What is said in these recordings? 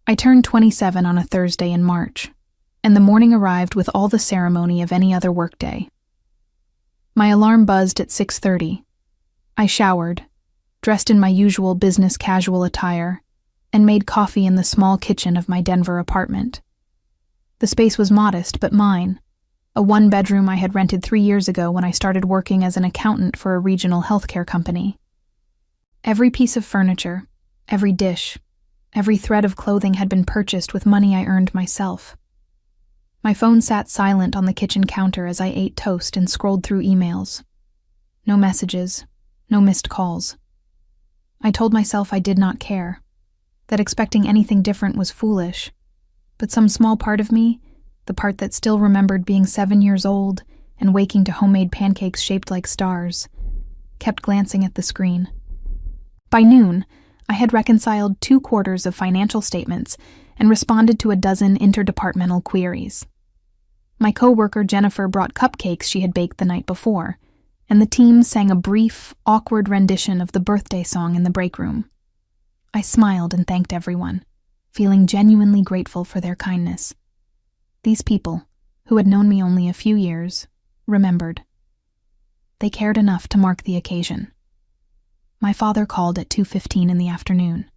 I turned 27 on a Thursday in March, and the morning arrived with all the ceremony of any other workday. My alarm buzzed at 6:30. I showered, dressed in my usual business casual attire, and made coffee in the small kitchen of my Denver apartment. The space was modest but mine, a one-bedroom I had rented 3 years ago when I started working as an accountant for a regional healthcare company. Every piece of furniture, every dish, every thread of clothing had been purchased with money I earned myself. My phone sat silent on the kitchen counter as I ate toast and scrolled through emails. No messages, no missed calls. I told myself I did not care, that expecting anything different was foolish, but some small part of me, the part that still remembered being 7 years old and waking to homemade pancakes shaped like stars, kept glancing at the screen. By noon, I had reconciled 2/4 of financial statements and responded to a dozen interdepartmental queries. My coworker Jennifer brought cupcakes she had baked the night before, and the team sang a brief, awkward rendition of the birthday song in the break room. I smiled and thanked everyone, feeling genuinely grateful for their kindness. These people, who had known me only a few years, remembered. They cared enough to mark the occasion. My father called at 2:15 in the afternoon.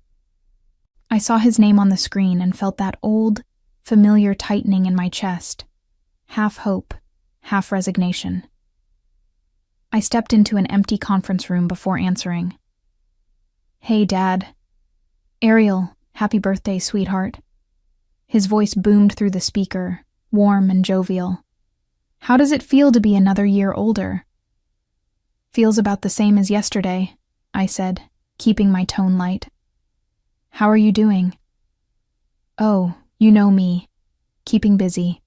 I saw his name on the screen and felt that old, familiar tightening in my chest, half hope, half resignation. I stepped into an empty conference room before answering. "Hey, Dad." "Ariel, happy birthday, sweetheart." His voice boomed through the speaker, warm and jovial. "How does it feel to be another year older?" "Feels about the same as yesterday," I said, keeping my tone light. "How are you doing?" "Oh, you know me. Keeping busy.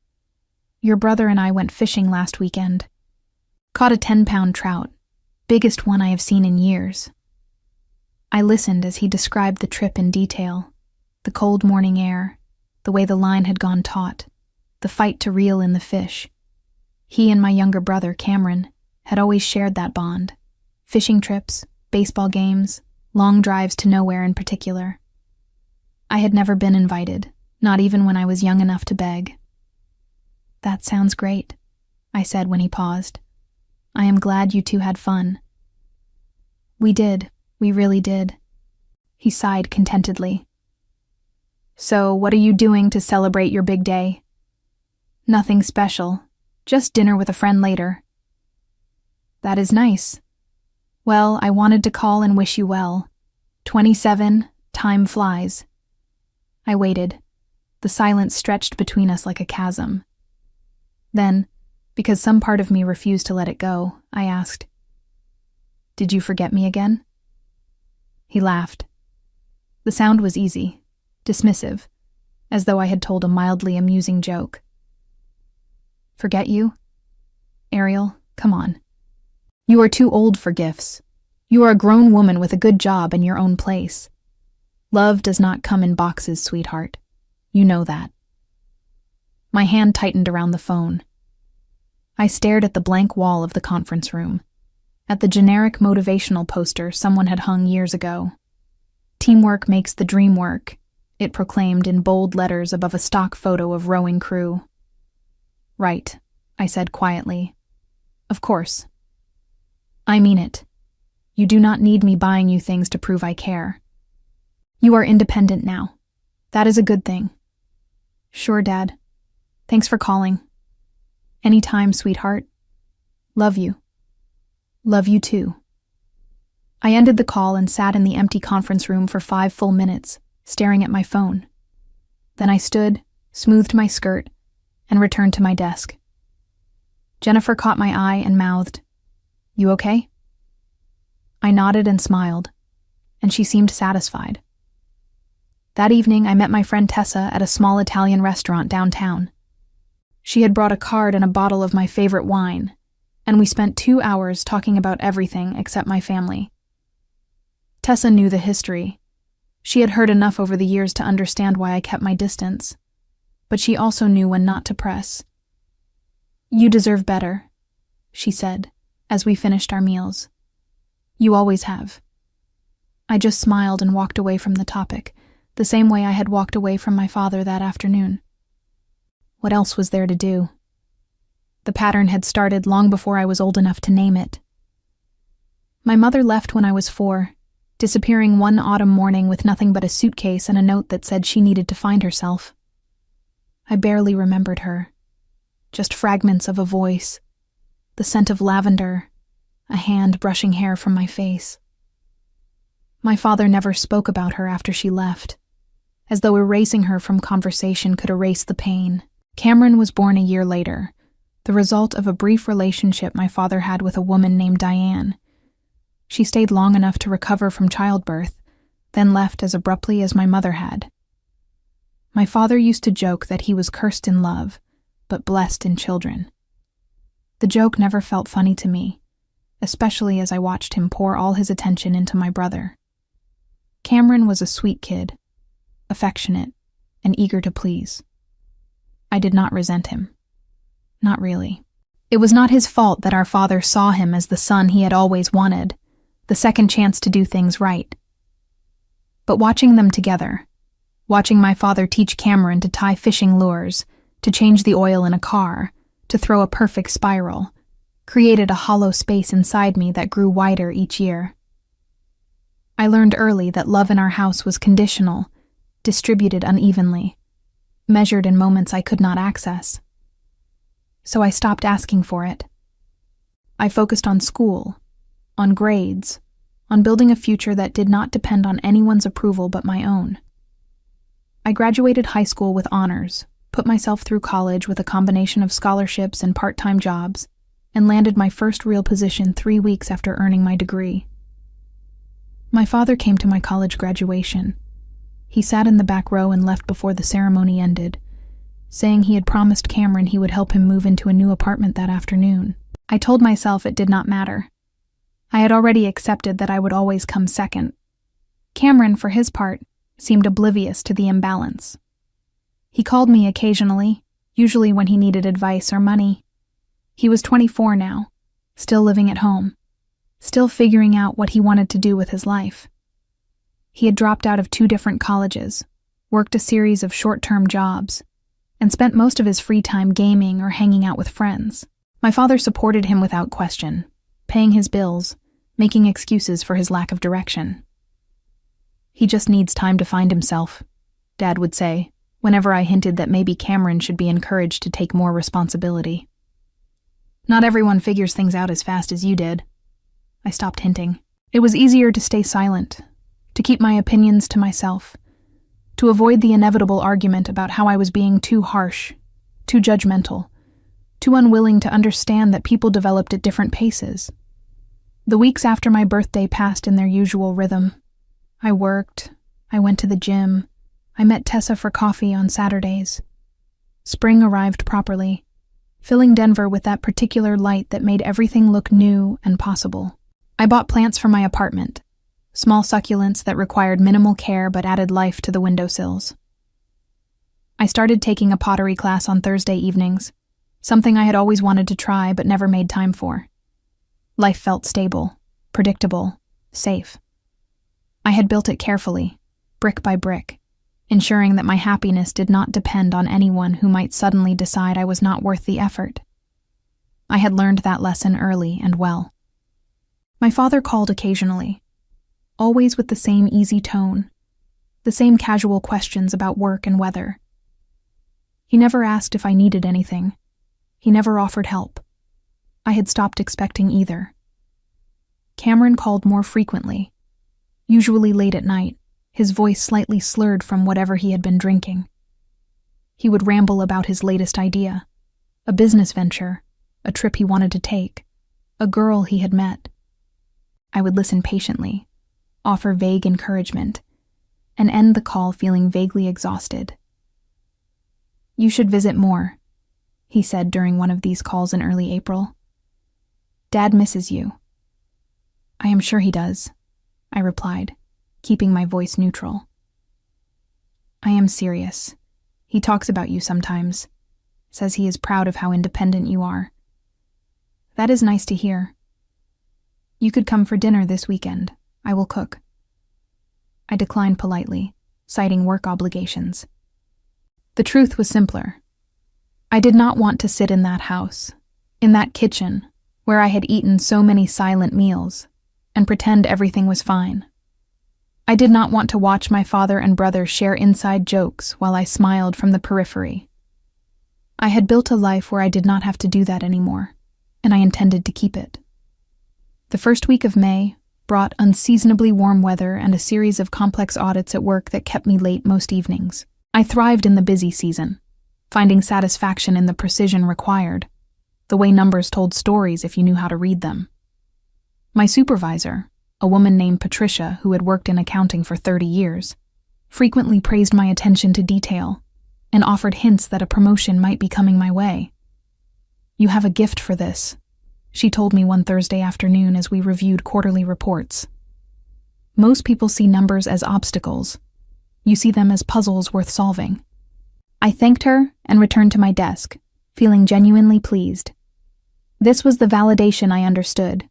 Your brother and I went fishing last weekend. Caught a 10-pound trout, biggest one I have seen in years." I listened as he described the trip in detail, the cold morning air, the way the line had gone taut, the fight to reel in the fish. He and my younger brother, Cameron, had always shared that bond. Fishing trips, baseball games, long drives to nowhere in particular. I had never been invited, not even when I was young enough to beg. "That sounds great," I said when he paused. "I am glad you two had fun." "We did, we really did." He sighed contentedly. "So, what are you doing to celebrate your big day?" "Nothing special, just dinner with a friend later." "That is nice. Well, I wanted to call and wish you well. 27, time flies." I waited. The silence stretched between us like a chasm. Then, because some part of me refused to let it go, I asked, "Did you forget me again?" He laughed. The sound was easy, dismissive, as though I had told a mildly amusing joke. "Forget you? Ariel, come on. You are too old for gifts. You are a grown woman with a good job and your own place. Love does not come in boxes, sweetheart. You know that." My hand tightened around the phone. I stared at the blank wall of the conference room, at the generic motivational poster someone had hung years ago. "Teamwork makes the dream work," it proclaimed in bold letters above a stock photo of rowing crew. "Right," I said quietly. "Of course. I mean it. You do not need me buying you things to prove I care. You are independent now. That is a good thing." "Sure, Dad. Thanks for calling." "Anytime, sweetheart. Love you." "Love you too." I ended the call and sat in the empty conference room for 5 full minutes, staring at my phone. Then I stood, smoothed my skirt, and returned to my desk. Jennifer caught my eye and mouthed, "You okay?" I nodded and smiled, and she seemed satisfied. That evening, I met my friend Tessa at a small Italian restaurant downtown. She had brought a card and a bottle of my favorite wine, and we spent 2 hours talking about everything except my family. Tessa knew the history. She had heard enough over the years to understand why I kept my distance, but she also knew when not to press. "You deserve better," she said, as we finished our meals. "You always have." I just smiled and walked away from the topic, the same way I had walked away from my father that afternoon. What else was there to do? The pattern had started long before I was old enough to name it. My mother left when I was 4, disappearing one autumn morning with nothing but a suitcase and a note that said she needed to find herself. I barely remembered her. Just fragments of a voice, the scent of lavender, a hand brushing hair from my face. My father never spoke about her after she left, as though erasing her from conversation could erase the pain. Cameron was born a year later, the result of a brief relationship my father had with a woman named Diane. She stayed long enough to recover from childbirth, then left as abruptly as my mother had. My father used to joke that he was cursed in love, but blessed in children. The joke never felt funny to me, especially as I watched him pour all his attention into my brother. Cameron was a sweet kid, affectionate, and eager to please. I did not resent him. Not really. It was not his fault that our father saw him as the son he had always wanted, the second chance to do things right. But watching them together, watching my father teach Cameron to tie fishing lures, to change the oil in a car, to throw a perfect spiral, created a hollow space inside me that grew wider each year. I learned early that love in our house was conditional, distributed unevenly, measured in moments I could not access. So I stopped asking for it. I focused on school, on grades, on building a future that did not depend on anyone's approval but my own. I graduated high school with honors, put myself through college with a combination of scholarships and part-time jobs, and landed my first real position 3 weeks after earning my degree. My father came to my college graduation. He sat in the back row and left before the ceremony ended, saying he had promised Cameron he would help him move into a new apartment that afternoon. I told myself it did not matter. I had already accepted that I would always come second. Cameron, for his part, seemed oblivious to the imbalance. He called me occasionally, usually when he needed advice or money. He was 24 now, still living at home, still figuring out what he wanted to do with his life. He had dropped out of 2 different colleges, worked a series of short-term jobs, and spent most of his free time gaming or hanging out with friends. My father supported him without question, paying his bills, making excuses for his lack of direction. "He just needs time to find himself," Dad would say, whenever I hinted that maybe Cameron should be encouraged to take more responsibility. "Not everyone figures things out as fast as you did." I stopped hinting. It was easier to stay silent, to keep my opinions to myself, to avoid the inevitable argument about how I was being too harsh, too judgmental, too unwilling to understand that people developed at different paces. The weeks after my birthday passed in their usual rhythm. I worked, I went to the gym, I met Tessa for coffee on Saturdays. Spring arrived properly, filling Denver with that particular light that made everything look new and possible. I bought plants for my apartment, small succulents that required minimal care but added life to the windowsills. I started taking a pottery class on Thursday evenings, something I had always wanted to try but never made time for. Life felt stable, predictable, safe. I had built it carefully, brick by brick, ensuring that my happiness did not depend on anyone who might suddenly decide I was not worth the effort. I had learned that lesson early and well. My father called occasionally, always with the same easy tone, the same casual questions about work and weather. He never asked if I needed anything. He never offered help. I had stopped expecting either. Cameron called more frequently, usually late at night, his voice slightly slurred from whatever he had been drinking. He would ramble about his latest idea, a business venture, a trip he wanted to take, a girl he had met. I would listen patiently, offer vague encouragement, and end the call feeling vaguely exhausted. "You should visit more," he said during one of these calls in early April. "Dad misses you." "I am sure he does," I replied, keeping my voice neutral. "I am serious. He talks about you sometimes, says he is proud of how independent you are." "That is nice to hear. You could come for dinner this weekend. I will cook." I declined politely, citing work obligations. The truth was simpler. I did not want to sit in that house, in that kitchen, where I had eaten so many silent meals, and pretend everything was fine. I did not want to watch my father and brother share inside jokes while I smiled from the periphery. I had built a life where I did not have to do that anymore, and I intended to keep it. The first week of May brought unseasonably warm weather and a series of complex audits at work that kept me late most evenings. I thrived in the busy season, finding satisfaction in the precision required, the way numbers told stories if you knew how to read them. My supervisor, a woman named Patricia who had worked in accounting for 30 years, frequently praised my attention to detail and offered hints that a promotion might be coming my way. "You have a gift for this," she told me one Thursday afternoon as we reviewed quarterly reports. "Most people see numbers as obstacles. You see them as puzzles worth solving." I thanked her and returned to my desk, feeling genuinely pleased. This was the validation I understood,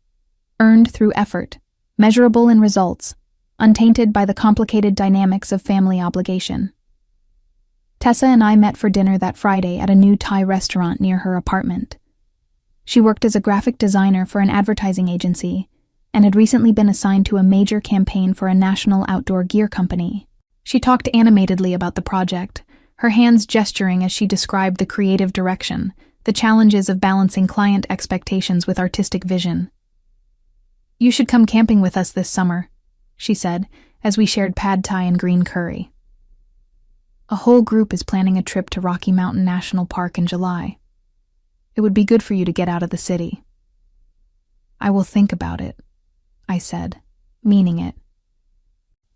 earned through effort, measurable in results, untainted by the complicated dynamics of family obligation. Tessa and I met for dinner that Friday at a new Thai restaurant near her apartment. She worked as a graphic designer for an advertising agency and had recently been assigned to a major campaign for a national outdoor gear company. She talked animatedly about the project, her hands gesturing as she described the creative direction, the challenges of balancing client expectations with artistic vision. "You should come camping with us this summer," she said, as we shared pad thai and green curry. "A whole group is planning a trip to Rocky Mountain National Park in July. It would be good for you to get out of the city." "I will think about it," I said, meaning it.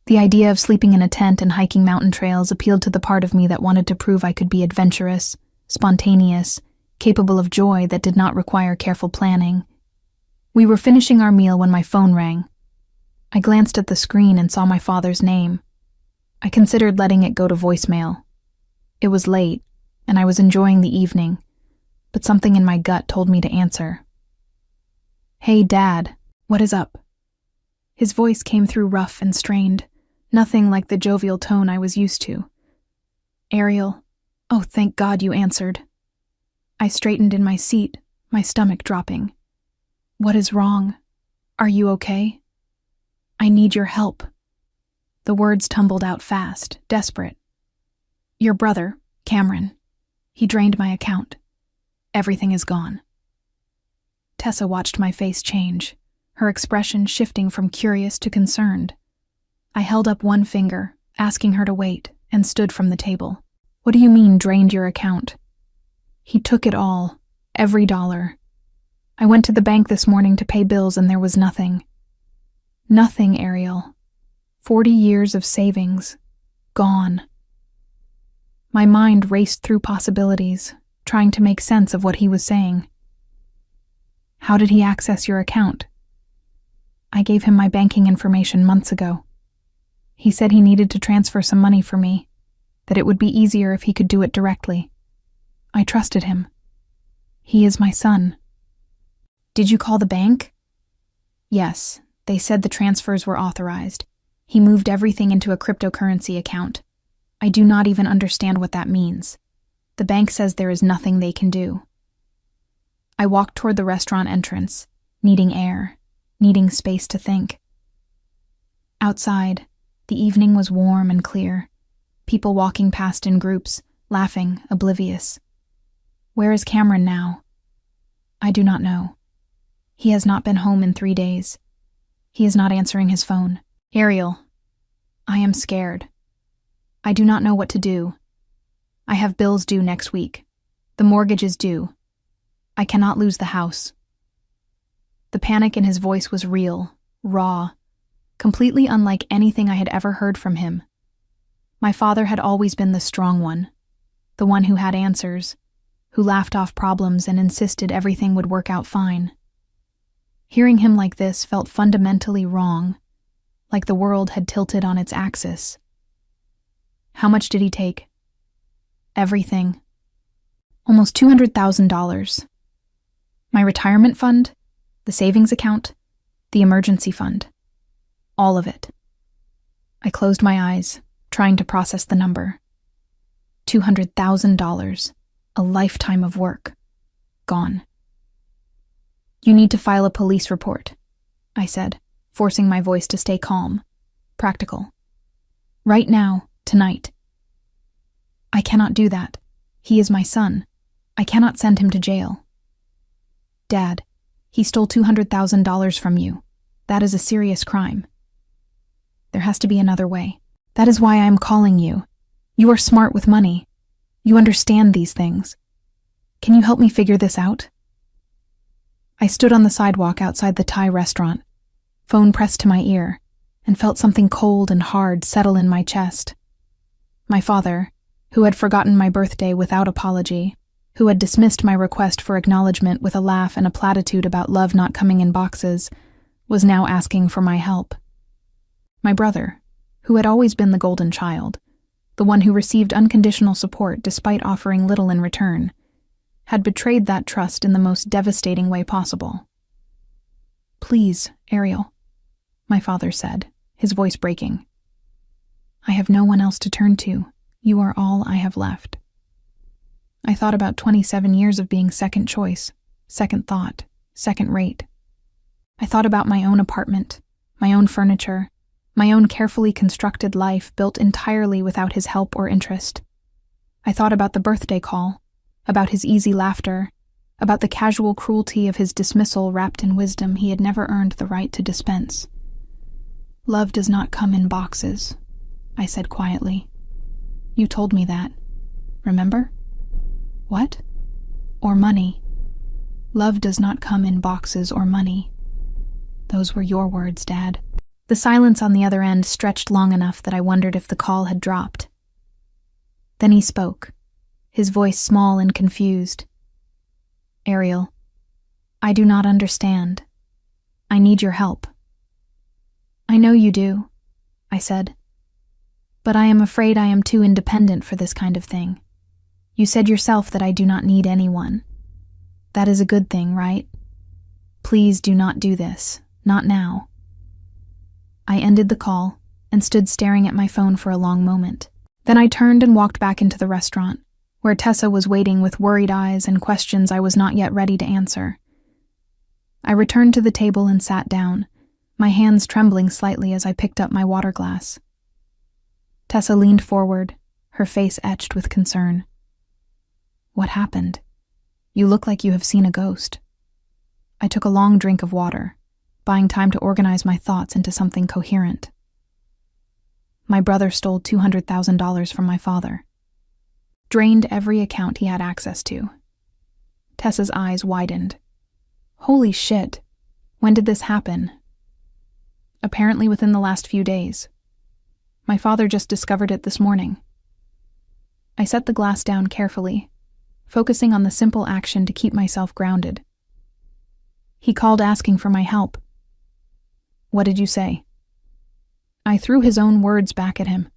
The idea of sleeping in a tent and hiking mountain trails appealed to the part of me that wanted to prove I could be adventurous, spontaneous, capable of joy that did not require careful planning. We were finishing our meal when my phone rang. I glanced at the screen and saw my father's name. I considered letting it go to voicemail. It was late, and I was enjoying the evening, but something in my gut told me to answer. "Hey, Dad, what is up?" His voice came through rough and strained, nothing like the jovial tone I was used to. "Ariel, oh, thank God you answered." I straightened in my seat, my stomach dropping. "What is wrong? Are you okay?" "I need your help." The words tumbled out fast, desperate. "Your brother, Cameron. He drained my account. Everything is gone." Tessa watched my face change, her expression shifting from curious to concerned. I held up one finger, asking her to wait, and stood from the table. "What do you mean, drained your account?" "He took it all, every dollar. I went to the bank this morning to pay bills and there was nothing. Nothing, Ariel. 40 years of savings. Gone." My mind raced through possibilities, trying to make sense of what he was saying. "How did he access your account?" "I gave him my banking information months ago. He said he needed to transfer some money for me, that it would be easier if he could do it directly. I trusted him. He is my son." "Did you call the bank?" "Yes, they said the transfers were authorized. He moved everything into a cryptocurrency account. I do not even understand what that means. The bank says there is nothing they can do." I walked toward the restaurant entrance, needing air, needing space to think. Outside, the evening was warm and clear, people walking past in groups, laughing, oblivious. Where is Cameron now? I do not know. He has not been home in 3 days. He is not answering his phone. "Ariel, I am scared. I do not know what to do. I have bills due next week. The mortgage is due. I cannot lose the house." The panic in his voice was real, raw, completely unlike anything I had ever heard from him. My father had always been the strong one, the one who had answers, who laughed off problems and insisted everything would work out fine. Hearing him like this felt fundamentally wrong, like the world had tilted on its axis. "How much did he take?" "Everything. Almost $200,000. My retirement fund, the savings account, the emergency fund. All of it." I closed my eyes, trying to process the number. $200,000, a lifetime of work, gone. You need to file a police report, I said, forcing my voice to stay calm, practical. Right now, tonight. I cannot do that. He is my son. I cannot send him to jail. Dad, he stole $200,000 from you. That is a serious crime. There has to be another way. That is why I am calling you. You are smart with money. You understand these things. Can you help me figure this out? I stood on the sidewalk outside the Thai restaurant, phone pressed to my ear, and felt something cold and hard settle in my chest. My father, who had forgotten my birthday without apology, who had dismissed my request for acknowledgement with a laugh and a platitude about love not coming in boxes, was now asking for my help. My brother, who had always been the golden child, the one who received unconditional support despite offering little in return, had betrayed that trust in the most devastating way possible. Please, Ariel, my father said, his voice breaking. I have no one else to turn to. You are all I have left. I thought about 27 years of being second choice, second thought, second rate. I thought about my own apartment, my own furniture, my own carefully constructed life built entirely without his help or interest. I thought about the birthday call, about his easy laughter, about the casual cruelty of his dismissal wrapped in wisdom he had never earned the right to dispense. Love does not come in boxes, I said quietly. You told me that. Remember? What? Or money. Love does not come in boxes or money. Those were your words, Dad. The silence on the other end stretched long enough that I wondered if the call had dropped. Then he spoke, his voice small and confused. Ariel, I do not understand. I need your help. I know you do, I said. But I am afraid I am too independent for this kind of thing. You said yourself that I do not need anyone. That is a good thing, right? Please do not do this. Not now. I ended the call and stood staring at my phone for a long moment. Then I turned and walked back into the restaurant, where Tessa was waiting with worried eyes and questions I was not yet ready to answer. I returned to the table and sat down, my hands trembling slightly as I picked up my water glass. Tessa leaned forward, her face etched with concern. What happened? You look like you have seen a ghost. I took a long drink of water, buying time to organize my thoughts into something coherent. My brother stole $200,000 from my father. Drained every account he had access to. Tessa's eyes widened. Holy shit. When did this happen? Apparently within the last few days. My father just discovered it this morning. I set the glass down carefully, focusing on the simple action to keep myself grounded. He called asking for my help. What did you say? I threw his own words back at him,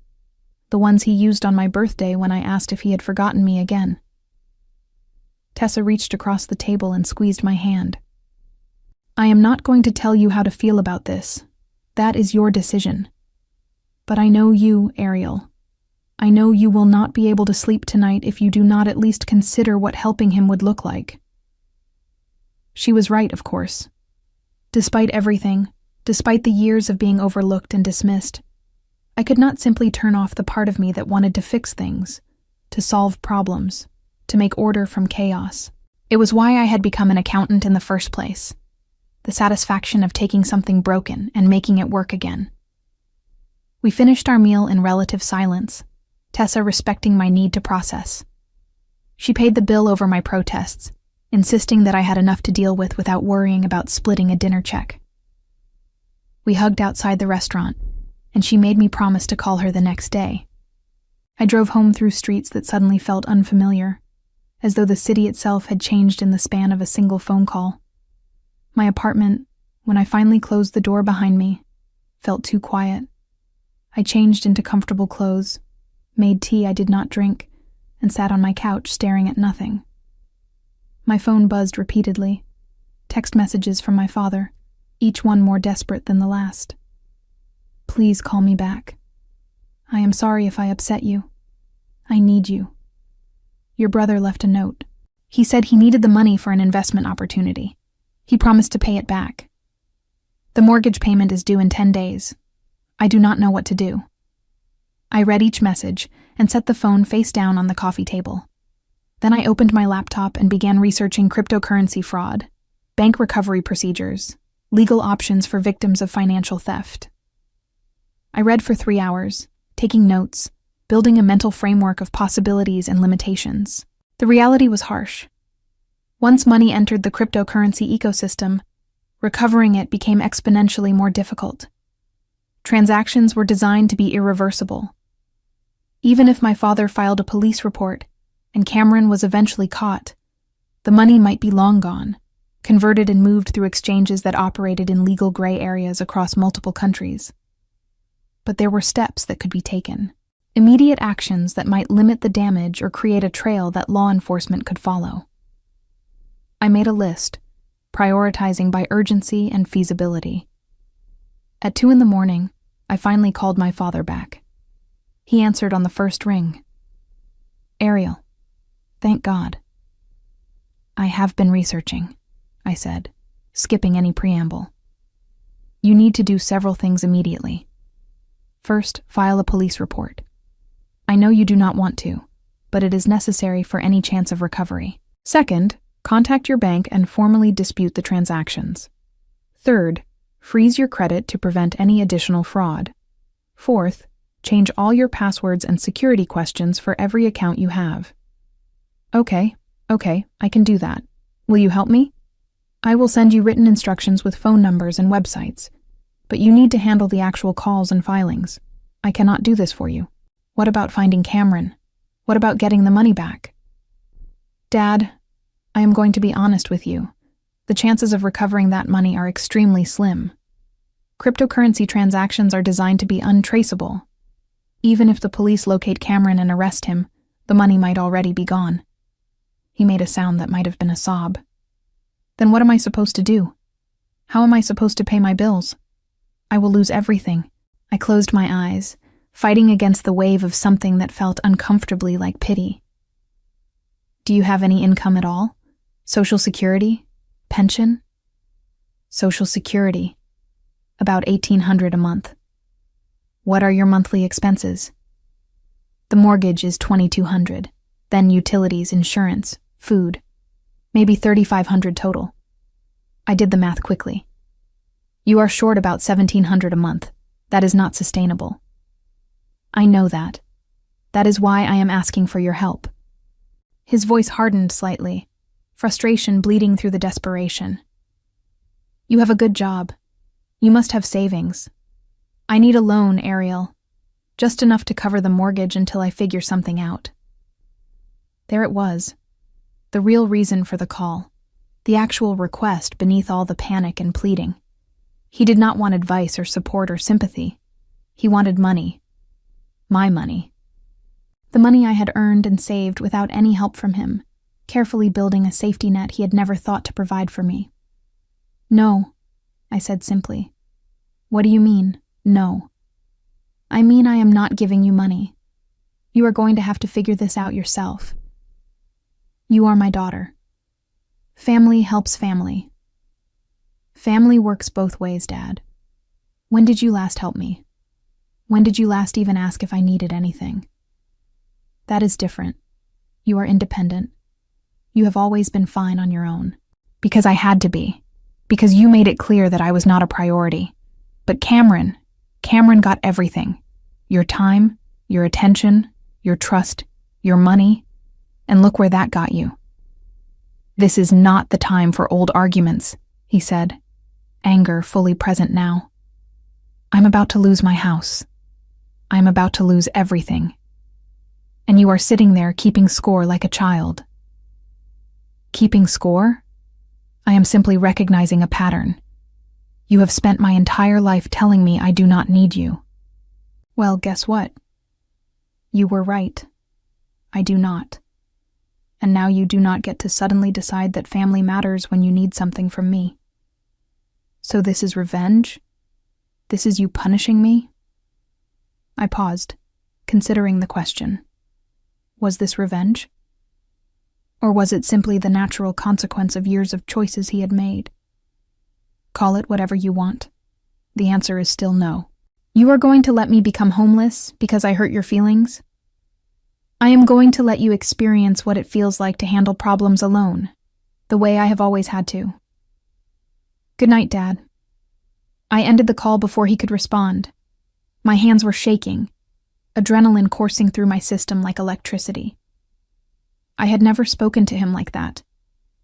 the ones he used on my birthday when I asked if he had forgotten me again. Tessa reached across the table and squeezed my hand. I am not going to tell you how to feel about this. That is your decision. But I know you, Ariel. I know you will not be able to sleep tonight if you do not at least consider what helping him would look like. She was right, of course. Despite everything, despite the years of being overlooked and dismissed, I could not simply turn off the part of me that wanted to fix things, to solve problems, to make order from chaos. It was why I had become an accountant in the first place. The satisfaction of taking something broken and making it work again. We finished our meal in relative silence, Tessa respecting my need to process. She paid the bill over my protests, insisting that I had enough to deal with without worrying about splitting a dinner check. We hugged outside the restaurant, and she made me promise to call her the next day. I drove home through streets that suddenly felt unfamiliar, as though the city itself had changed in the span of a single phone call. My apartment, when I finally closed the door behind me, felt too quiet. I changed into comfortable clothes, made tea I did not drink, and sat on my couch staring at nothing. My phone buzzed repeatedly, text messages from my father, each one more desperate than the last. Please call me back. I am sorry if I upset you. I need you. Your brother left a note. He said he needed the money for an investment opportunity. He promised to pay it back. The mortgage payment is due in 10 days. I do not know what to do. I read each message and set the phone face down on the coffee table. Then I opened my laptop and began researching cryptocurrency fraud, bank recovery procedures, legal options for victims of financial theft. I read for 3 hours, taking notes, building a mental framework of possibilities and limitations. The reality was harsh. Once money entered the cryptocurrency ecosystem, recovering it became exponentially more difficult. Transactions were designed to be irreversible. Even if my father filed a police report and Cameron was eventually caught, the money might be long gone, converted and moved through exchanges that operated in legal gray areas across multiple countries. But there were steps that could be taken. Immediate actions that might limit the damage or create a trail that law enforcement could follow. I made a list, prioritizing by urgency and feasibility. At 2 a.m, I finally called my father back. He answered on the first ring. Ariel, thank God. I have been researching, I said, skipping any preamble. You need to do several things immediately. First, file a police report. I know you do not want to, but it is necessary for any chance of recovery. Second, contact your bank and formally dispute the transactions. Third, freeze your credit to prevent any additional fraud. Fourth, change all your passwords and security questions for every account you have. Okay, I can do that. Will you help me? I will send you written instructions with phone numbers and websites, but you need to handle the actual calls and filings. I cannot do this for you. What about finding Cameron? What about getting the money back? Dad, I am going to be honest with you. The chances of recovering that money are extremely slim. Cryptocurrency transactions are designed to be untraceable. Even if the police locate Cameron and arrest him, the money might already be gone. He made a sound that might have been a sob. Then what am I supposed to do? How am I supposed to pay my bills? I will lose everything. I closed my eyes, fighting against the wave of something that felt uncomfortably like pity. Do you have any income at all? Social Security? Pension? Social Security. About $1,800 a month. What are your monthly expenses? The mortgage is $2,200, then utilities, insurance, food. Maybe $3,500 total. I did the math quickly. You are short about $1,700 a month. That is not sustainable. I know that. That is why I am asking for your help. His voice hardened slightly, frustration bleeding through the desperation. You have a good job. You must have savings. I need a loan, Ariel. Just enough to cover the mortgage until I figure something out. There it was. The real reason for the call. The actual request beneath all the panic and pleading. He did not want advice or support or sympathy. He wanted money. My money. The money I had earned and saved without any help from him, carefully building a safety net he had never thought to provide for me. No, I said simply. What do you mean, no? I mean I am not giving you money. You are going to have to figure this out yourself. You are my daughter. Family helps family. Family works both ways, Dad. When did you last help me? When did you last even ask if I needed anything? That is different. You are independent. You have always been fine on your own. Because I had to be. Because you made it clear that I was not a priority. But Cameron got everything. Your time, your attention, your trust, your money, and look where that got you. This is not the time for old arguments, he said, anger fully present now. I'm about to lose my house. I'm about to lose everything. And you are sitting there keeping score like a child. Keeping score? I am simply recognizing a pattern. You have spent my entire life telling me I do not need you. Well, guess what? You were right. I do not. And now you do not get to suddenly decide that family matters when you need something from me. So this is revenge? This is you punishing me? I paused, considering the question. Was this revenge? Or was it simply the natural consequence of years of choices he had made? Call it whatever you want. The answer is still no. You are going to let me become homeless because I hurt your feelings? I am going to let you experience what it feels like to handle problems alone, the way I have always had to. Good night, Dad. I ended the call before he could respond. My hands were shaking, adrenaline coursing through my system like electricity. I had never spoken to him like that,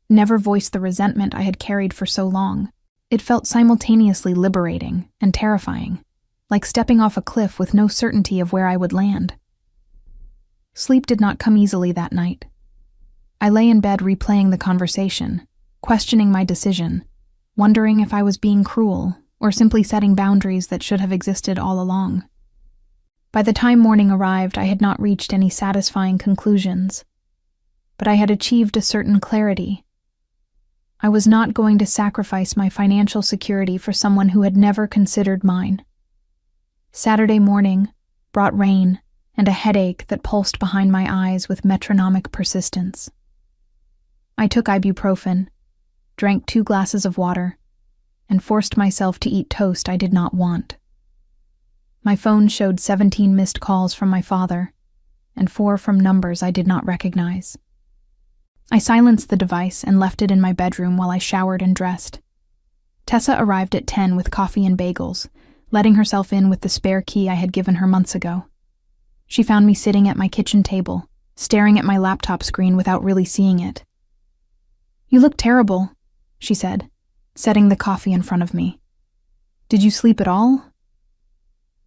never voiced the resentment I had carried for so long. It felt simultaneously liberating and terrifying, like stepping off a cliff with no certainty of where I would land. Sleep did not come easily that night. I lay in bed replaying the conversation, questioning my decision, wondering if I was being cruel or simply setting boundaries that should have existed all along. By the time morning arrived, I had not reached any satisfying conclusions, but I had achieved a certain clarity. I was not going to sacrifice my financial security for someone who had never considered mine. Saturday morning brought rain and a headache that pulsed behind my eyes with metronomic persistence. I took ibuprofen, drank 2 glasses of water, and forced myself to eat toast I did not want. My phone showed 17 missed calls from my father, and 4 from numbers I did not recognize. I silenced the device and left it in my bedroom while I showered and dressed. Tessa arrived at 10 with coffee and bagels, letting herself in with the spare key I had given her months ago. She found me sitting at my kitchen table, staring at my laptop screen without really seeing it. "You look terrible," she said, setting the coffee in front of me. "Did you sleep at all?"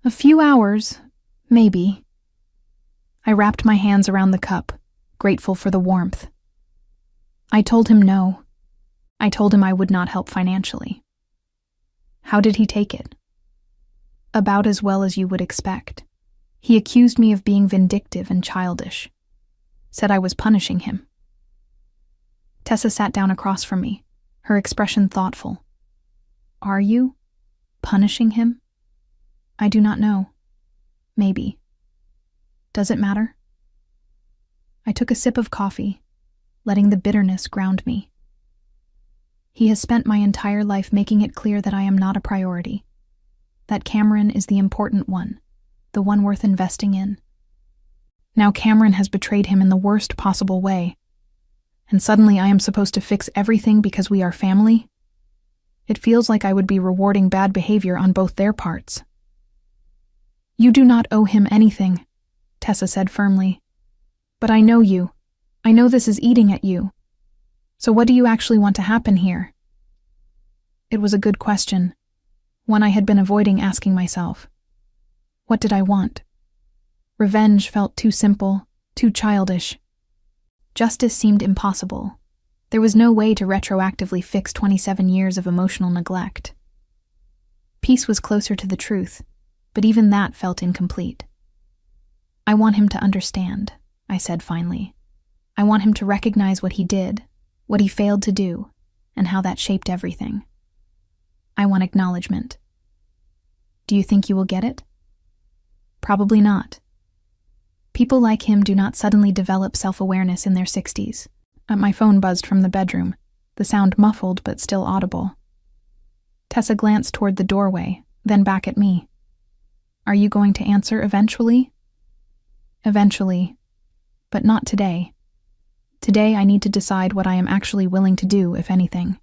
"A few hours, maybe." I wrapped my hands around the cup, grateful for the warmth. I told him no. I told him I would not help financially. How did he take it? About as well as you would expect. He accused me of being vindictive and childish. Said I was punishing him. Tessa sat down across from me, her expression thoughtful. "Are you? Punishing him?" "I do not know. Maybe. Does it matter?" I took a sip of coffee, letting the bitterness ground me. He has spent my entire life making it clear that I am not a priority, that Cameron is the important one, the one worth investing in. Now Cameron has betrayed him in the worst possible way, and suddenly I am supposed to fix everything because we are family? It feels like I would be rewarding bad behavior on both their parts. "You do not owe him anything," Tessa said firmly. "But I know you. I know this is eating at you. So what do you actually want to happen here?" It was a good question, one I had been avoiding asking myself. What did I want? Revenge felt too simple, too childish. Justice seemed impossible. There was no way to retroactively fix 27 years of emotional neglect. Peace was closer to the truth, but even that felt incomplete. "I want him to understand," I said finally. "I want him to recognize what he did, what he failed to do, and how that shaped everything. I want acknowledgement." "Do you think you will get it?" "Probably not. People like him do not suddenly develop self-awareness in their 60s. My phone buzzed from the bedroom, the sound muffled but still audible. Tessa glanced toward the doorway, then back at me. "Are you going to answer eventually?" "Eventually, but not today. Today I need to decide what I am actually willing to do, if anything."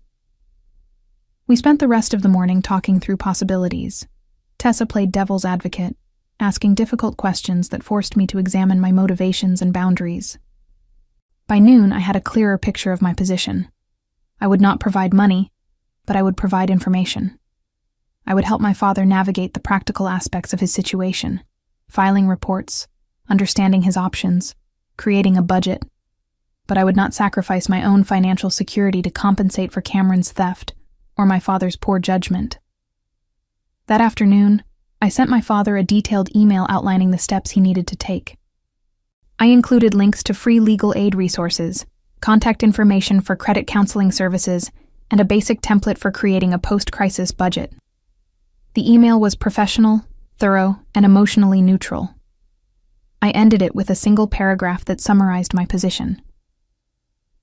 We spent the rest of the morning talking through possibilities. Tessa played devil's advocate, asking difficult questions that forced me to examine my motivations and boundaries. By noon, I had a clearer picture of my position. I would not provide money, but I would provide information. I would help my father navigate the practical aspects of his situation, filing reports, understanding his options, creating a budget, but I would not sacrifice my own financial security to compensate for Cameron's theft or my father's poor judgment. That afternoon, I sent my father a detailed email outlining the steps he needed to take. I included links to free legal aid resources, contact information for credit counseling services, and a basic template for creating a post-crisis budget. The email was professional, thorough, and emotionally neutral. I ended it with a single paragraph that summarized my position.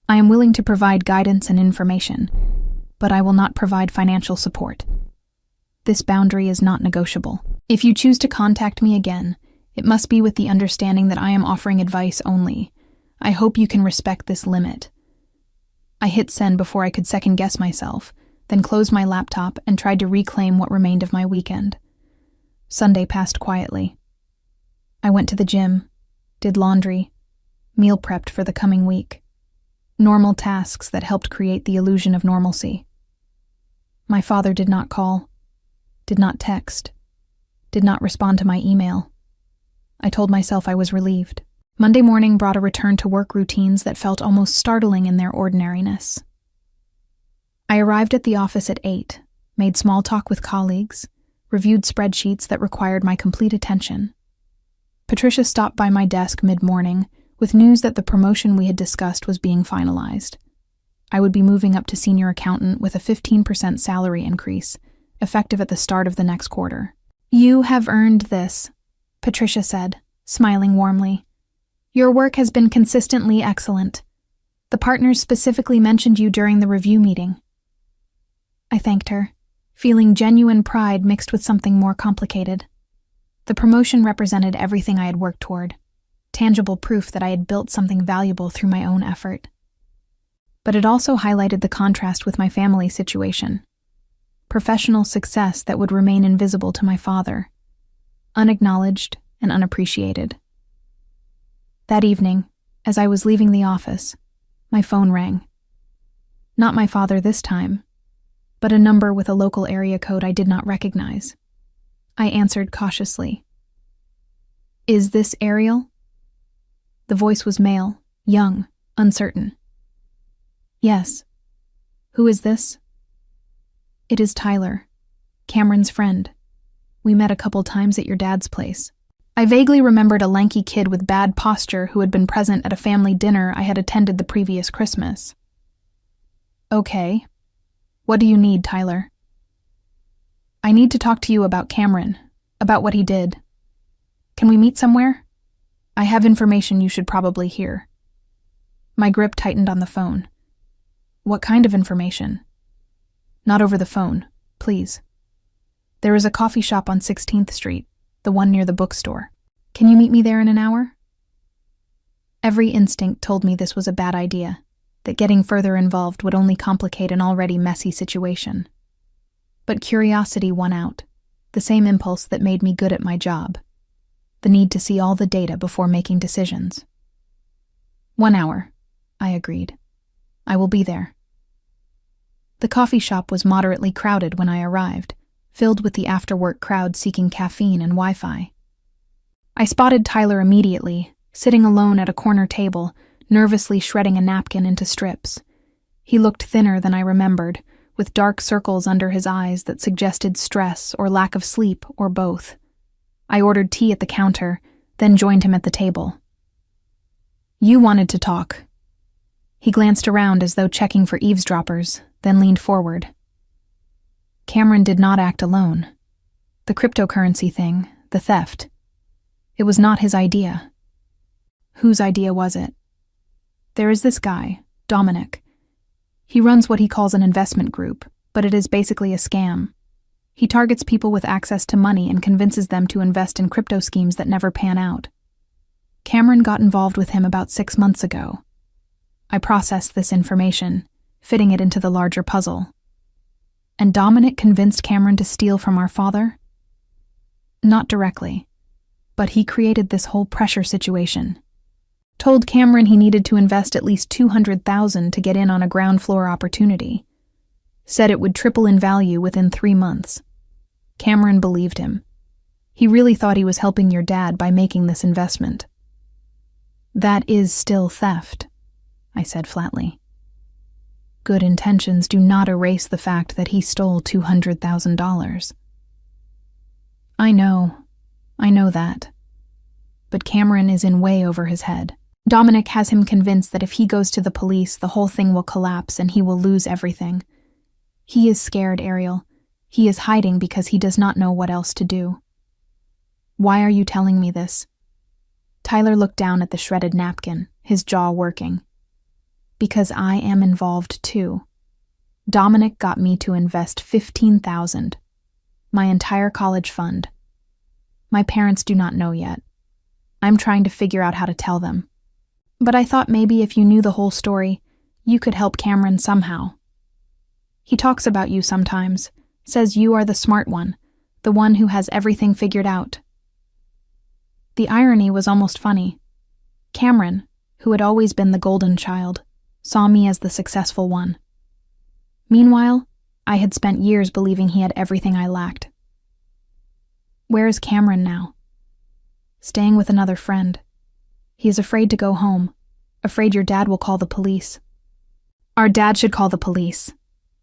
I am willing to provide guidance and information, but I will not provide financial support. This boundary is not negotiable. If you choose to contact me again, it must be with the understanding that I am offering advice only. I hope you can respect this limit. I hit send before I could second-guess myself, then closed my laptop and tried to reclaim what remained of my weekend. Sunday passed quietly. I went to the gym, did laundry, meal prepped for the coming week. Normal tasks that helped create the illusion of normalcy. My father did not call, did not text, did not respond to my email. I told myself I was relieved. Monday morning brought a return to work routines that felt almost startling in their ordinariness. I arrived at the office at 8, made small talk with colleagues, reviewed spreadsheets that required my complete attention. Patricia stopped by my desk mid-morning with news that the promotion we had discussed was being finalized. I would be moving up to senior accountant with a 15% salary increase, effective at the start of the next quarter. "You have earned this," Patricia said, smiling warmly. "Your work has been consistently excellent. The partners specifically mentioned you during the review meeting." I thanked her, feeling genuine pride mixed with something more complicated. The promotion represented everything I had worked toward, tangible proof that I had built something valuable through my own effort. But it also highlighted the contrast with my family situation. Professional success that would remain invisible to my father, unacknowledged and unappreciated. That evening, as I was leaving the office, my phone rang. Not my father this time, but a number with a local area code I did not recognize. I answered cautiously. "Is this Ariel?" The voice was male, young, uncertain. "Yes. Who is this?" "It is Tyler, Cameron's friend. We met a couple times at your dad's place." I vaguely remembered a lanky kid with bad posture who had been present at a family dinner I had attended the previous Christmas. "Okay. What do you need, Tyler?" "I need to talk to you about Cameron, about what he did. Can we meet somewhere? I have information you should probably hear." My grip tightened on the phone. "What kind of information?" "Not over the phone, please. There is a coffee shop on 16th Street, the one near the bookstore. Can you meet me there in an hour?" Every instinct told me this was a bad idea, that getting further involved would only complicate an already messy situation. But curiosity won out, the same impulse that made me good at my job. The need to see all the data before making decisions. 1 hour, I agreed. I will be there. The coffee shop was moderately crowded when I arrived, filled with the after-work crowd seeking caffeine and Wi-Fi. I spotted Tyler immediately, sitting alone at a corner table, nervously shredding a napkin into strips. He looked thinner than I remembered, with dark circles under his eyes that suggested stress or lack of sleep or both. I ordered tea at the counter, then joined him at the table. "You wanted to talk." He glanced around as though checking for eavesdroppers, then leaned forward. Cameron did not act alone. The cryptocurrency thing, the theft. It was not his idea. Whose idea was it? There is this guy, Dominic. He runs what he calls an investment group, but it is basically a scam. He targets people with access to money and convinces them to invest in crypto schemes that never pan out. Cameron got involved with him about 6 months ago. I processed this information, fitting it into the larger puzzle. And Dominic convinced Cameron to steal from our father? Not directly, but he created this whole pressure situation. Told Cameron he needed to invest at least $200,000 to get in on a ground floor opportunity. Said it would triple in value within 3 months. Cameron believed him. He really thought he was helping your dad by making this investment. "That is still theft," I said flatly. "Good intentions do not erase the fact that he stole $200,000. I know that. But Cameron is in way over his head. Dominic has him convinced that if he goes to the police, the whole thing will collapse and he will lose everything. He is scared, Ariel. He is hiding because he does not know what else to do." "Why are you telling me this?" Tyler looked down at the shredded napkin, his jaw working. Because I am involved too. Dominic got me to invest $15,000, my entire college fund. My parents do not know yet. I'm trying to figure out how to tell them. But I thought maybe if you knew the whole story, you could help Cameron somehow. He talks about you sometimes, says you are the smart one, the one who has everything figured out. The irony was almost funny. Cameron, who had always been the golden child, saw me as the successful one. Meanwhile, I had spent years believing he had everything I lacked. Where is Cameron now? Staying with another friend. He is afraid to go home, afraid your dad will call the police. Our dad should call the police.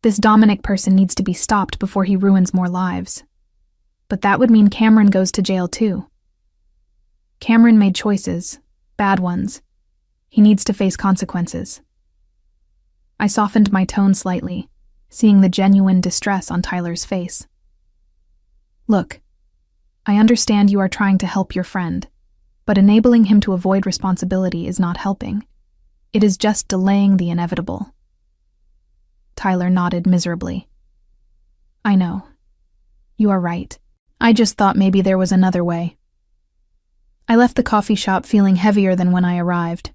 This Dominic person needs to be stopped before he ruins more lives. But that would mean Cameron goes to jail too. Cameron made choices, bad ones. He needs to face consequences. I softened my tone slightly, seeing the genuine distress on Tyler's face. Look, I understand you are trying to help your friend, but enabling him to avoid responsibility is not helping. It is just delaying the inevitable. Tyler nodded miserably. I know. You are right. I just thought maybe there was another way. I left the coffee shop feeling heavier than when I arrived.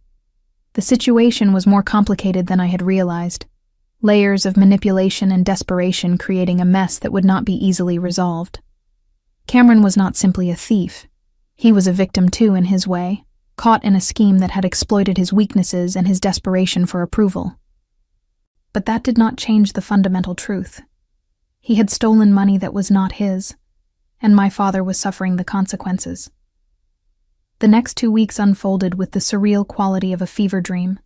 The situation was more complicated than I had realized. Layers of manipulation and desperation creating a mess that would not be easily resolved. Cameron was not simply a thief. He was a victim too in his way, caught in a scheme that had exploited his weaknesses and his desperation for approval. But that did not change the fundamental truth. He had stolen money that was not his, and my father was suffering the consequences. The next 2 weeks unfolded with the surreal quality of a fever dream.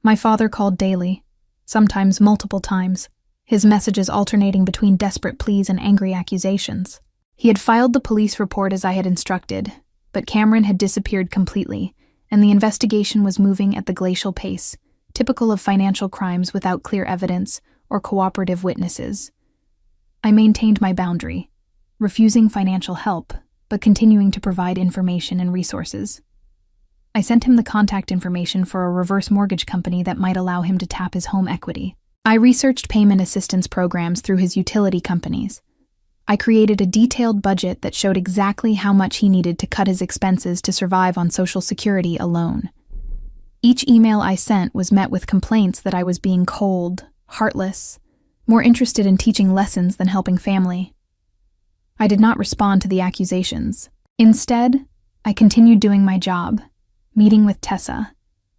My father called daily, sometimes multiple times, his messages alternating between desperate pleas and angry accusations. He had filed the police report as I had instructed, but Cameron had disappeared completely, and the investigation was moving at the glacial pace, typical of financial crimes without clear evidence or cooperative witnesses. I maintained my boundary, refusing financial help, but continuing to provide information and resources. I sent him the contact information for a reverse mortgage company that might allow him to tap his home equity. I researched payment assistance programs through his utility companies. I created a detailed budget that showed exactly how much he needed to cut his expenses to survive on Social Security alone. Each email I sent was met with complaints that I was being cold, heartless, more interested in teaching lessons than helping family. I did not respond to the accusations. Instead, I continued doing my job, meeting with Tessa,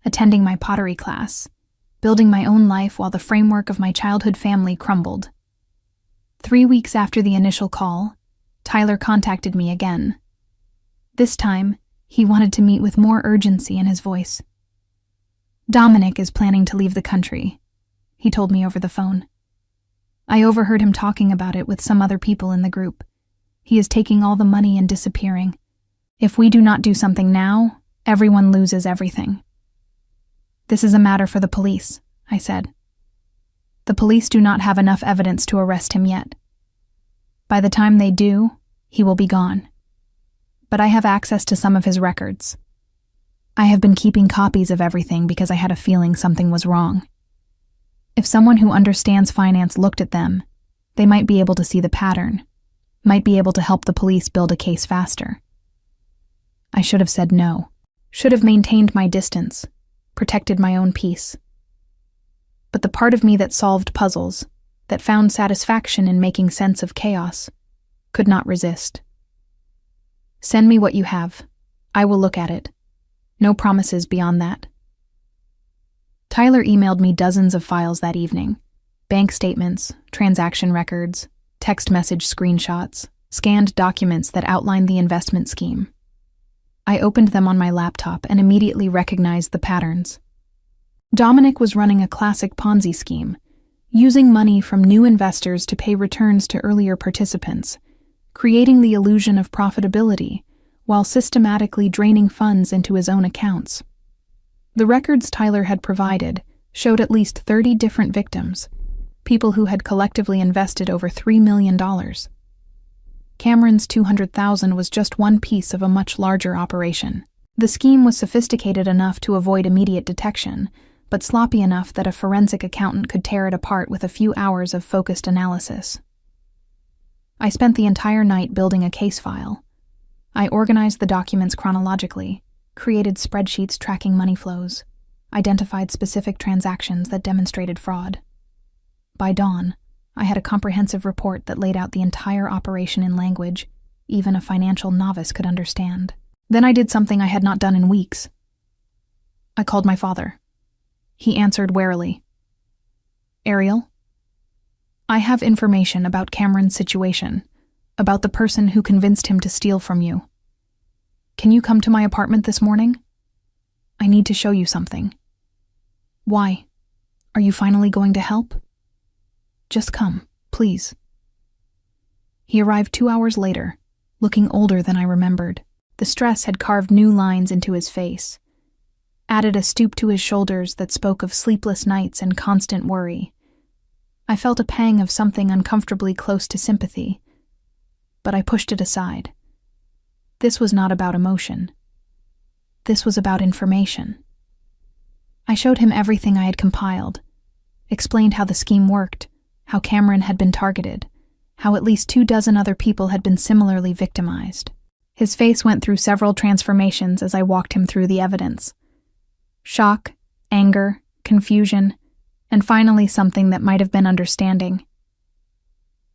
attending my pottery class, building my own life while the framework of my childhood family crumbled. 3 weeks after the initial call, Tyler contacted me again. This time, he wanted to meet with more urgency in his voice. Dominic is planning to leave the country, he told me over the phone. I overheard him talking about it with some other people in the group. He is taking all the money and disappearing. If we do not do something now, everyone loses everything. This is a matter for the police, I said. The police do not have enough evidence to arrest him yet. By the time they do, he will be gone. But I have access to some of his records. I have been keeping copies of everything because I had a feeling something was wrong. If someone who understands finance looked at them, they might be able to see the pattern, might be able to help the police build a case faster. I should have said no, should have maintained my distance, protected my own peace. But the part of me that solved puzzles, that found satisfaction in making sense of chaos, could not resist. Send me what you have. I will look at it. No promises beyond that. Tyler emailed me dozens of files that evening. Bank statements, transaction records, text message screenshots, scanned documents that outlined the investment scheme. I opened them on my laptop and immediately recognized the patterns. Dominic was running a classic Ponzi scheme, using money from new investors to pay returns to earlier participants, creating the illusion of profitability while systematically draining funds into his own accounts. The records Tyler had provided showed at least 30 different victims, people who had collectively invested over $3 million. Cameron's $200,000 was just one piece of a much larger operation. The scheme was sophisticated enough to avoid immediate detection, but sloppy enough that a forensic accountant could tear it apart with a few hours of focused analysis. I spent the entire night building a case file. I organized the documents chronologically, created spreadsheets tracking money flows, identified specific transactions that demonstrated fraud. By dawn, I had a comprehensive report that laid out the entire operation in language even a financial novice could understand. Then I did something I had not done in weeks. I called my father. He answered warily. "Ariel, I have information about Cameron's situation, about the person who convinced him to steal from you. Can you come to my apartment this morning? I need to show you something." "Why? Are you finally going to help?" "Just come, please." He arrived 2 hours later, looking older than I remembered. The stress had carved new lines into his face, added a stoop to his shoulders that spoke of sleepless nights and constant worry. I felt a pang of something uncomfortably close to sympathy, but I pushed it aside. This was not about emotion. This was about information. I showed him everything I had compiled, explained how the scheme worked, how Cameron had been targeted, how at least 24 other people had been similarly victimized. His face went through several transformations as I walked him through the evidence. Shock, anger, confusion, and finally something that might have been understanding.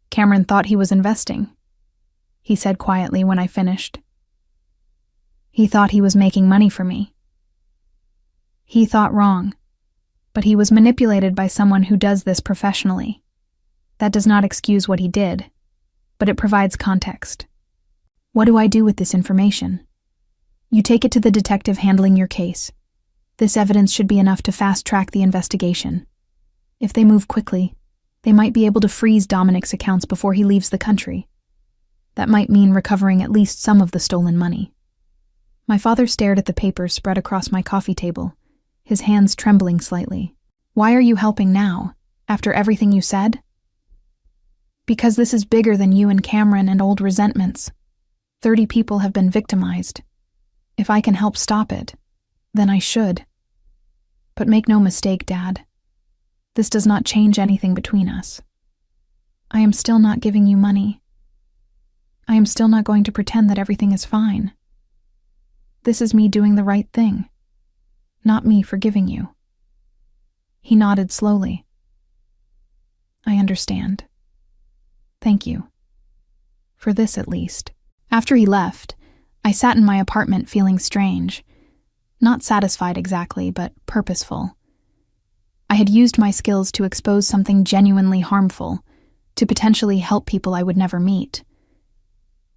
"Cameron thought he was investing," he said quietly when I finished. "He thought he was making money for me. He thought wrong, but he was manipulated by someone who does this professionally. That does not excuse what he did, but it provides context. What do I do with this information? You take it to the detective handling your case. This evidence should be enough to fast-track the investigation. If they move quickly, they might be able to freeze Dominic's accounts before he leaves the country. That might mean recovering at least some of the stolen money." My father stared at the papers spread across my coffee table, his hands trembling slightly. "Why are you helping now, after everything you said?" "Because this is bigger than you and Cameron and old resentments. 30 people have been victimized. If I can help stop it, then I should. But make no mistake, Dad. This does not change anything between us. I am still not giving you money. I am still not going to pretend that everything is fine. This is me doing the right thing, not me forgiving you." He nodded slowly. "I understand. Thank you. For this, at least." After he left, I sat in my apartment feeling strange. Not satisfied exactly, but purposeful. I had used my skills to expose something genuinely harmful, to potentially help people I would never meet.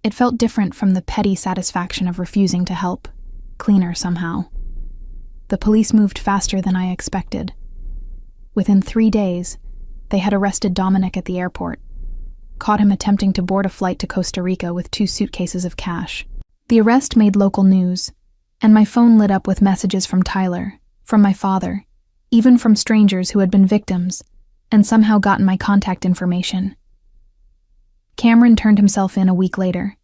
It felt different from the petty satisfaction of refusing to help, cleaner somehow. The police moved faster than I expected. Within 3 days, they had arrested Dominic at the airport, caught him attempting to board a flight to Costa Rica with 2 suitcases of cash. The arrest made local news, and my phone lit up with messages from Tyler, from my father, even from strangers who had been victims, and somehow gotten my contact information. Cameron turned himself in a week later.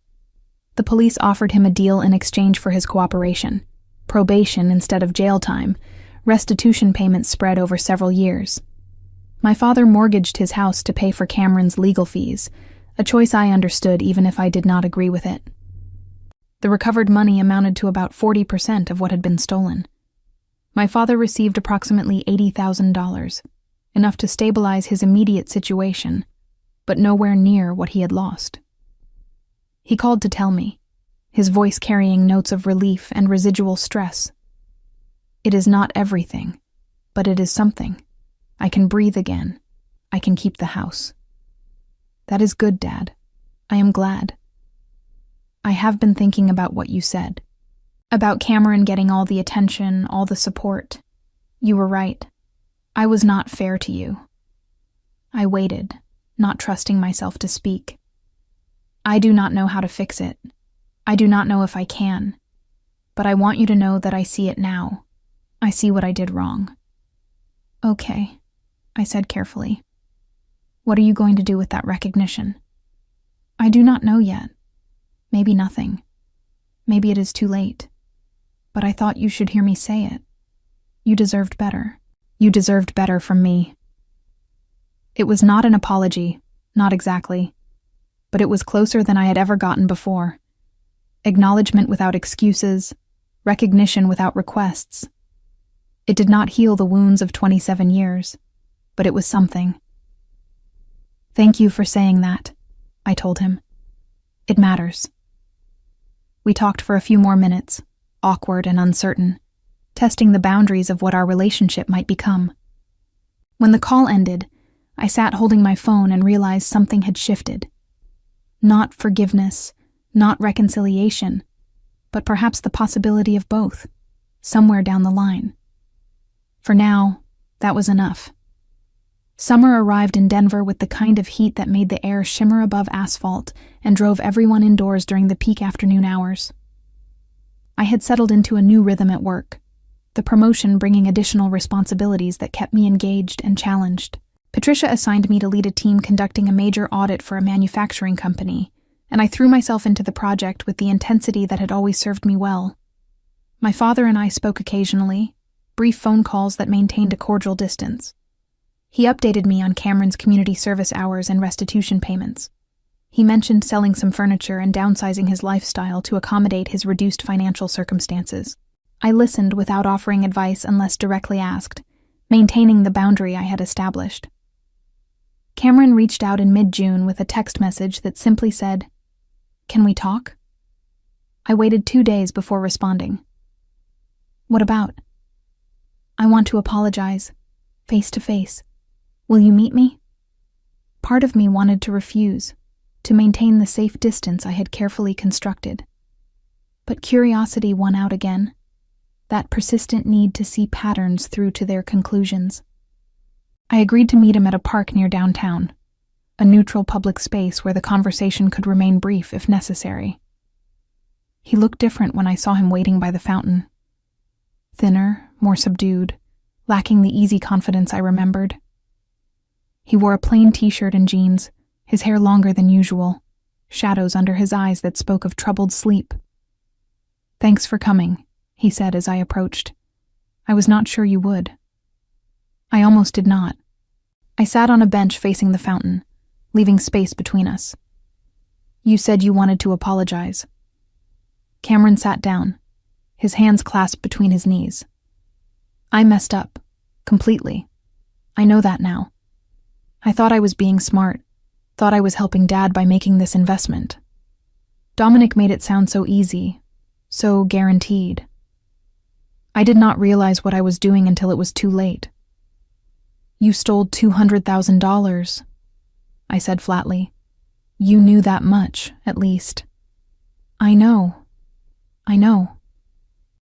The police offered him a deal in exchange for his cooperation: probation instead of jail time, restitution payments spread over several years. My father mortgaged his house to pay for Cameron's legal fees, a choice I understood even if I did not agree with it. The recovered money amounted to about 40% of what had been stolen. My father received approximately $80,000, enough to stabilize his immediate situation, but nowhere near what he had lost. He called to tell me, his voice carrying notes of relief and residual stress. "It is not everything, but it is something. I can breathe again. I can keep the house." "That is good, Dad. I am glad. I have been thinking about what you said. About Cameron getting all the attention, all the support. You were right. I was not fair to you. I waited, not trusting myself to speak. I do not know how to fix it. I do not know if I can. But I want you to know that I see it now. I see what I did wrong." "Okay," I said carefully. "What are you going to do with that recognition?" "I do not know yet. Maybe nothing. Maybe it is too late. but I thought you should hear me say it. You deserved better. You deserved better from me." It was not an apology, not exactly, but it was closer than I had ever gotten before. Acknowledgement without excuses, recognition without requests. It did not heal the wounds of 27 years, but it was something. "Thank you for saying that," I told him. "It matters." We talked for a few more minutes, awkward and uncertain, testing the boundaries of what our relationship might become. When the call ended, I sat holding my phone and realized something had shifted. Not forgiveness, not reconciliation, but perhaps the possibility of both, somewhere down the line. For now, that was enough. Summer arrived in Denver with the kind of heat that made the air shimmer above asphalt and drove everyone indoors during the peak afternoon hours. I had settled into a new rhythm at work, the promotion bringing additional responsibilities that kept me engaged and challenged. Patricia assigned me to lead a team conducting a major audit for a manufacturing company, and I threw myself into the project with the intensity that had always served me well. My father and I spoke occasionally, brief phone calls that maintained a cordial distance. He updated me on Cameron's community service hours and restitution payments. He mentioned selling some furniture and downsizing his lifestyle to accommodate his reduced financial circumstances. I listened without offering advice unless directly asked, maintaining the boundary I had established. Cameron reached out in mid-June with a text message that simply said, "Can we talk?" I waited 2 days before responding. "What about?" "I want to apologize, face to face. Will you meet me?" Part of me wanted to refuse, to maintain the safe distance I had carefully constructed. But curiosity won out again, that persistent need to see patterns through to their conclusions. I agreed to meet him at a park near downtown, a neutral public space where the conversation could remain brief if necessary. He looked different when I saw him waiting by the fountain. Thinner, more subdued, lacking the easy confidence I remembered. He wore a plain t-shirt and jeans, his hair longer than usual, shadows under his eyes that spoke of troubled sleep. "Thanks for coming," he said as I approached. "I was not sure you would." I almost did not. I sat on a bench facing the fountain, leaving space between us. "You said you wanted to apologize." Cameron sat down, his hands clasped between his knees. "I messed up, completely. I know that now. I thought I was being smart, thought I was helping Dad by making this investment. Dominic made it sound so easy, so guaranteed. I did not realize what I was doing until it was too late." "You stole $200,000, I said flatly. "You knew that much, at least." I know.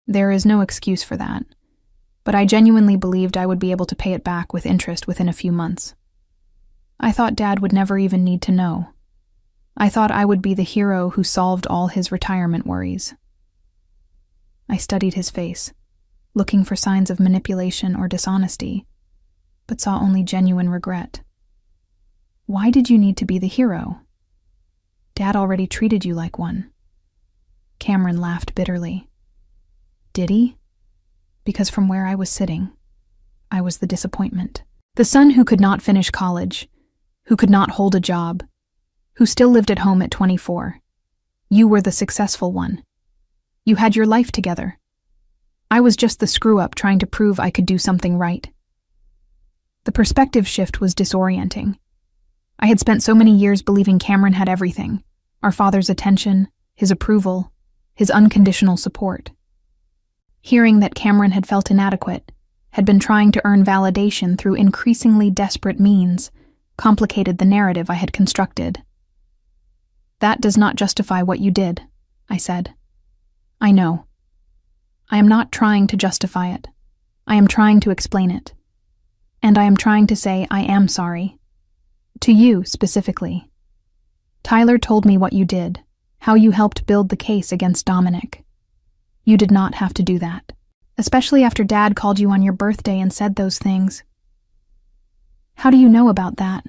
There is no excuse for that, but I genuinely believed I would be able to pay it back with interest within a few months. I thought Dad would never even need to know. I thought I would be the hero who solved all his retirement worries. I studied his face, looking for signs of manipulation or dishonesty, but saw only genuine regret. "Why did you need to be the hero? Dad already treated you like one." Cameron laughed bitterly. "Did he?" Because from where I was sitting, I was the disappointment. The son who could not finish college, who could not hold a job, who still lived at home at 24. You were the successful one. You had your life together. I was just the screw-up trying to prove I could do something right. The perspective shift was disorienting. I had spent so many years believing Cameron had everything, our father's attention, his approval, his unconditional support. Hearing that Cameron had felt inadequate, had been trying to earn validation through increasingly desperate means, complicated the narrative I had constructed. "That does not justify what you did," I said. "I know. I am not trying to justify it. I am trying to explain it. And I am trying to say I am sorry. To you, specifically. Tyler told me what you did, how you helped build the case against Dominic. You did not have to do that, especially after Dad called you on your birthday and said those things. How do you know about that?"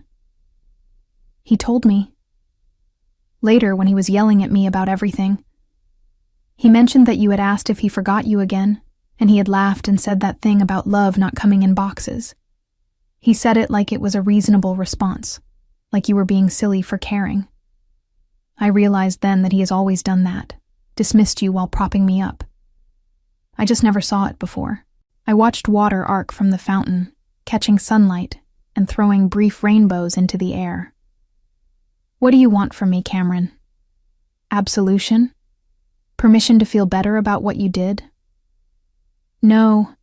"He told me. Later, when he was yelling at me about everything." He mentioned that you had asked if he forgot you again, and he had laughed and said that thing about love not coming in boxes. He said it like it was a reasonable response, like you were being silly for caring. I realized then that he has always done that, dismissed you while propping me up. I just never saw it before. I watched water arc from the fountain, catching sunlight and throwing brief rainbows into the air. What do you want from me, Cameron? Absolution? Permission to feel better about what you did? No,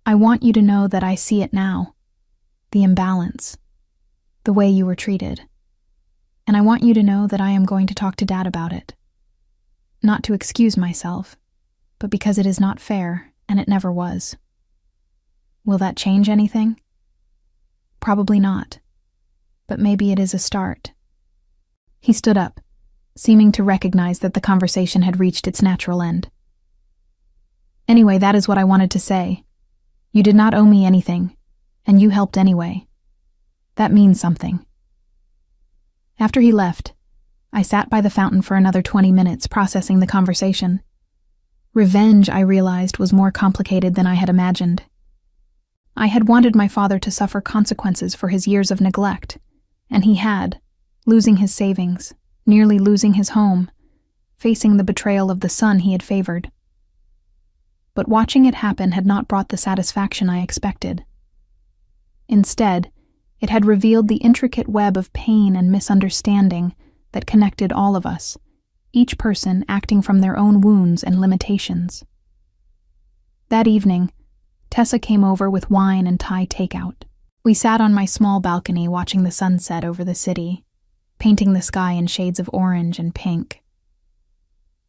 I want you to know that I see it now. The imbalance. The way you were treated. And I want you to know that I am going to talk to Dad about it. Not to excuse myself, but because it is not fair, and it never was. Will that change anything? Probably not, but maybe it is a start. He stood up, seeming to recognize that the conversation had reached its natural end. Anyway, that is what I wanted to say. You did not owe me anything, and you helped anyway. That means something. After he left, I sat by the fountain for another 20 minutes processing the conversation. Revenge, I realized, was more complicated than I had imagined. I had wanted my father to suffer consequences for his years of neglect, and he had, losing his savings, nearly losing his home, facing the betrayal of the son he had favored. But watching it happen had not brought the satisfaction I expected. Instead, it had revealed the intricate web of pain and misunderstanding that connected all of us, each person acting from their own wounds and limitations. That evening, Tessa came over with wine and Thai takeout. We sat on my small balcony watching the sunset over the city, painting the sky in shades of orange and pink.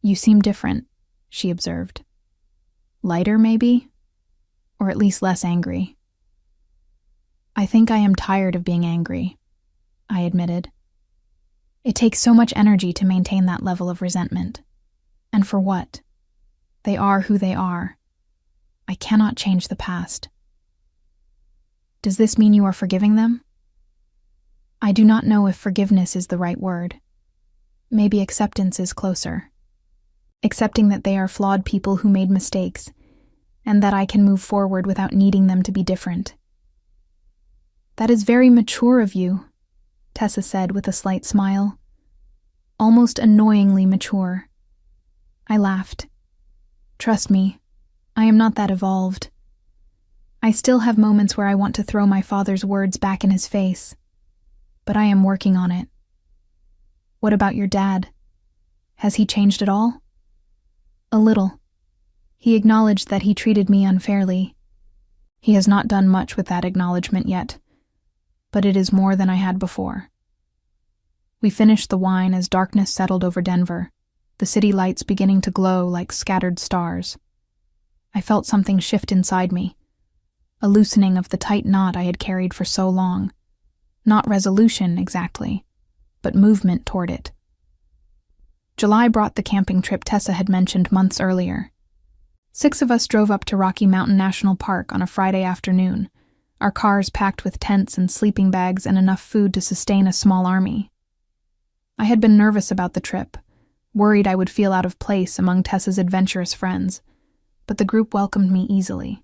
You seem different, she observed. Lighter, maybe? Or at least less angry. I think I am tired of being angry, I admitted. It takes so much energy to maintain that level of resentment. And for what? They are who they are. I cannot change the past. Does this mean you are forgiving them? I do not know if forgiveness is the right word. Maybe acceptance is closer. Accepting that they are flawed people who made mistakes, and that I can move forward without needing them to be different. That is very mature of you, Tessa said with a slight smile. Almost annoyingly mature. I laughed. Trust me, I am not that evolved. I still have moments where I want to throw my father's words back in his face, but I am working on it. What about your dad? Has he changed at all? A little. He acknowledged that he treated me unfairly. He has not done much with that acknowledgement yet, but it is more than I had before. We finished the wine as darkness settled over Denver, the city lights beginning to glow like scattered stars. I felt something shift inside me, a loosening of the tight knot I had carried for so long. Not resolution, exactly, but movement toward it. July brought the camping trip Tessa had mentioned months earlier. 6 of us drove up to Rocky Mountain National Park on a Friday afternoon, our cars packed with tents and sleeping bags and enough food to sustain a small army. I had been nervous about the trip, worried I would feel out of place among Tessa's adventurous friends, but the group welcomed me easily.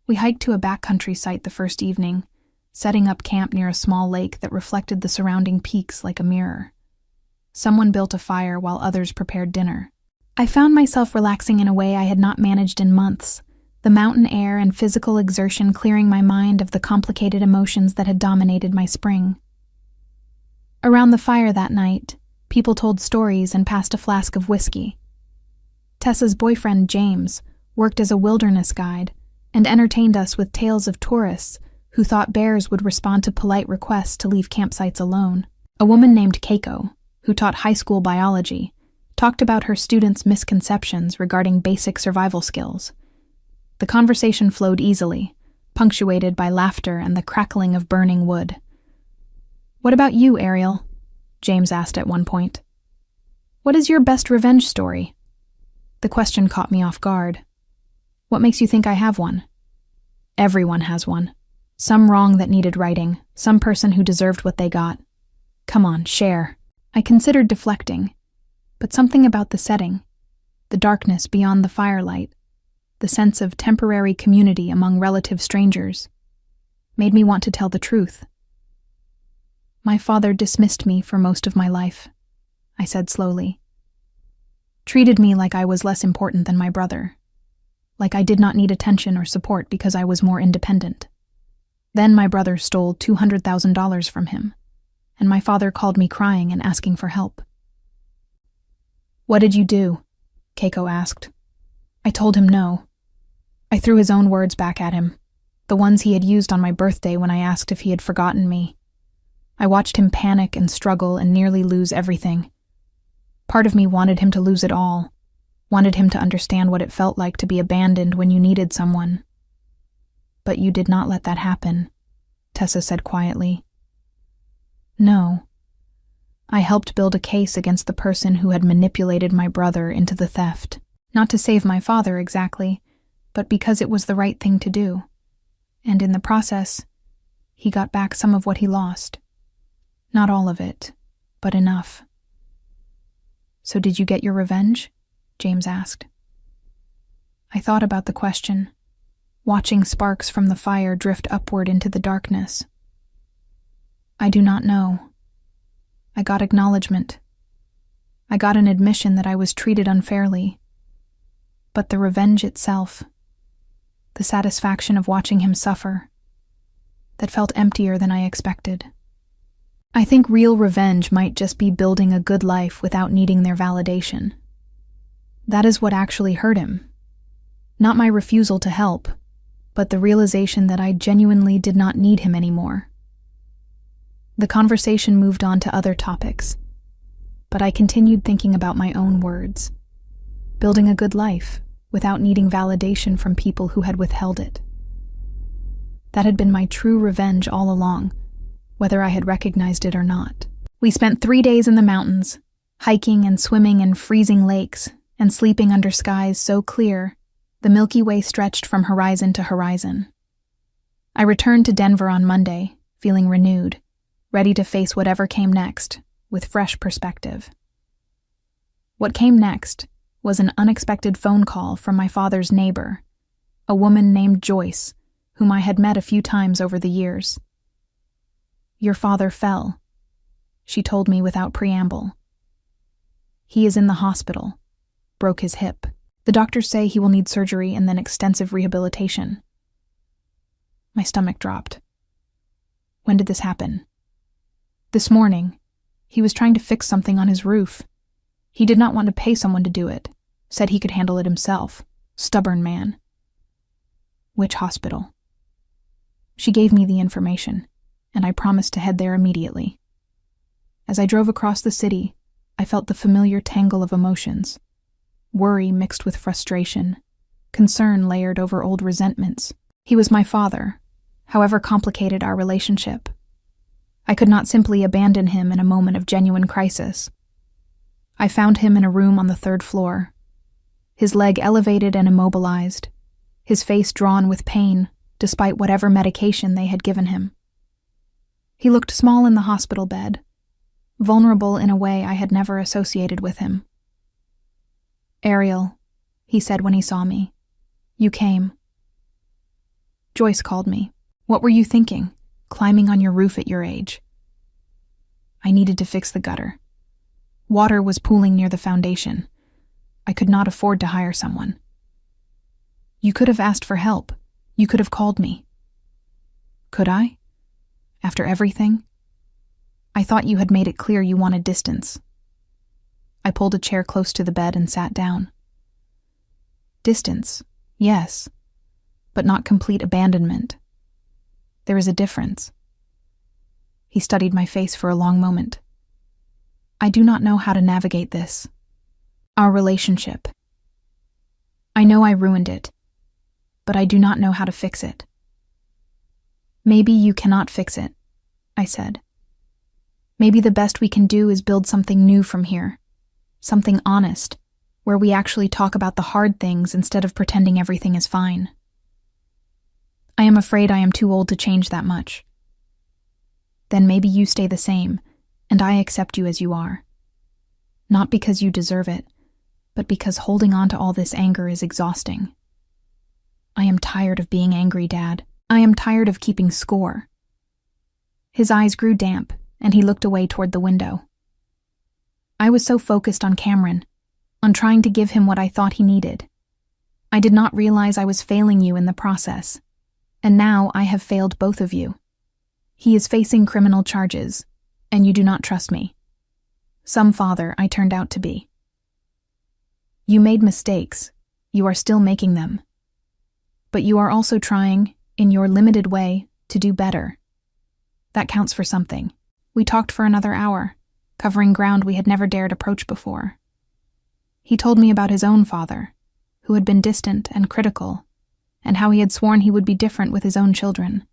We hiked to a backcountry site the first evening, setting up camp near a small lake that reflected the surrounding peaks like a mirror. Someone built a fire while others prepared dinner. I found myself relaxing in a way I had not managed in months, the mountain air and physical exertion clearing my mind of the complicated emotions that had dominated my spring. Around the fire that night, people told stories and passed a flask of whiskey. Tessa's boyfriend, James, worked as a wilderness guide and entertained us with tales of tourists who thought bears would respond to polite requests to leave campsites alone. A woman named Keiko, who taught high school biology, talked about her students' misconceptions regarding basic survival skills. The conversation flowed easily, punctuated by laughter and the crackling of burning wood. "What about you, Ariel?" James asked at one point. "What is your best revenge story?" The question caught me off guard. "What makes you think I have one?" "Everyone has one. Some wrong that needed righting, some person who deserved what they got. Come on, share." I considered deflecting, but something about the setting, the darkness beyond the firelight, the sense of temporary community among relative strangers, made me want to tell the truth. My father dismissed me for most of my life, I said slowly. Treated me like I was less important than my brother, like I did not need attention or support because I was more independent. Then my brother stole $200,000 from him, and my father called me crying and asking for help. "What did you do?" Keiko asked. I told him no. I threw his own words back at him, the ones he had used on my birthday when I asked if he had forgotten me. I watched him panic and struggle and nearly lose everything. Part of me wanted him to lose it all, wanted him to understand what it felt like to be abandoned when you needed someone. "But you did not let that happen," Tessa said quietly. "No. I helped build a case against the person who had manipulated my brother into the theft. Not to save my father exactly, but because it was the right thing to do. And in the process, he got back some of what he lost. Not all of it, but enough." "So did you get your revenge?" James asked. I thought about the question, watching sparks from the fire drift upward into the darkness. I do not know. I got acknowledgement. I got an admission that I was treated unfairly. But the revenge itself, the satisfaction of watching him suffer, that felt emptier than I expected. I think real revenge might just be building a good life without needing their validation. That is what actually hurt him. Not my refusal to help, but the realization that I genuinely did not need him anymore. The conversation moved on to other topics, but I continued thinking about my own words. Building a good life without needing validation from people who had withheld it. That had been my true revenge all along, whether I had recognized it or not. We spent 3 days in the mountains, hiking and swimming in freezing lakes, and sleeping under skies so clear, the Milky Way stretched from horizon to horizon. I returned to Denver on Monday, feeling renewed, ready to face whatever came next, with fresh perspective. What came next was an unexpected phone call from my father's neighbor, a woman named Joyce, whom I had met a few times over the years. "Your father fell," she told me without preamble. "He is in the hospital, broke his hip. The doctors say he will need surgery and then extensive rehabilitation." My stomach dropped. "When did this happen?" "This morning. He was trying to fix something on his roof. He did not want to pay someone to do it, said he could handle it himself. Stubborn man." "Which hospital?" She gave me the information, and I promised to head there immediately. As I drove across the city, I felt the familiar tangle of emotions. Worry mixed with frustration, concern layered over old resentments. He was my father, however complicated our relationship. I could not simply abandon him in a moment of genuine crisis. I found him in a room on the 3rd floor, his leg elevated and immobilized, his face drawn with pain despite whatever medication they had given him. He looked small in the hospital bed, vulnerable in a way I had never associated with him. "Ariel," he said when he saw me, "you came." Joyce called me. "What were you thinking, climbing on your roof at your age?" I needed to fix the gutter. Water was pooling near the foundation. I could not afford to hire someone. "You could have asked for help. You could have called me." "Could I? After everything? I thought you had made it clear you wanted distance." I pulled a chair close to the bed and sat down. "Distance, yes, but not complete abandonment. There is a difference." He studied my face for a long moment. "I do not know how to navigate this. Our relationship. I know I ruined it, but I do not know how to fix it." "Maybe you cannot fix it," I said. "Maybe the best we can do is build something new from here. Something honest, where we actually talk about the hard things instead of pretending everything is fine." "I am afraid I am too old to change that much." "Then maybe you stay the same, and I accept you as you are. Not because you deserve it, but because holding on to all this anger is exhausting. I am tired of being angry, Dad. I am tired of keeping score. His eyes grew damp, and he looked away toward the window. I was so focused on Cameron, on trying to give him what I thought he needed. I did not realize I was failing you in the process, and now I have failed both of you. He is facing criminal charges, and you do not trust me. Some father I turned out to be. You made mistakes. You are still making them. But you are also trying, in your limited way, to do better. That counts for something. We talked for another hour, covering ground we had never dared approach before. He told me about his own father, who had been distant and critical, and how he had sworn he would be different with his own children.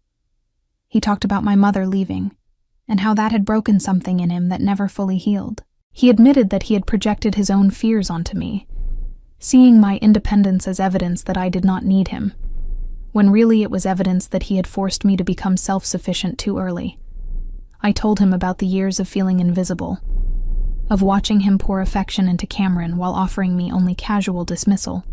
He talked about my mother leaving, and how that had broken something in him that never fully healed. He admitted that he had projected his own fears onto me, seeing my independence as evidence that I did not need him, when really it was evidence that he had forced me to become self-sufficient too early. I told him about the years of feeling invisible, of watching him pour affection into Cameron while offering me only casual dismissal.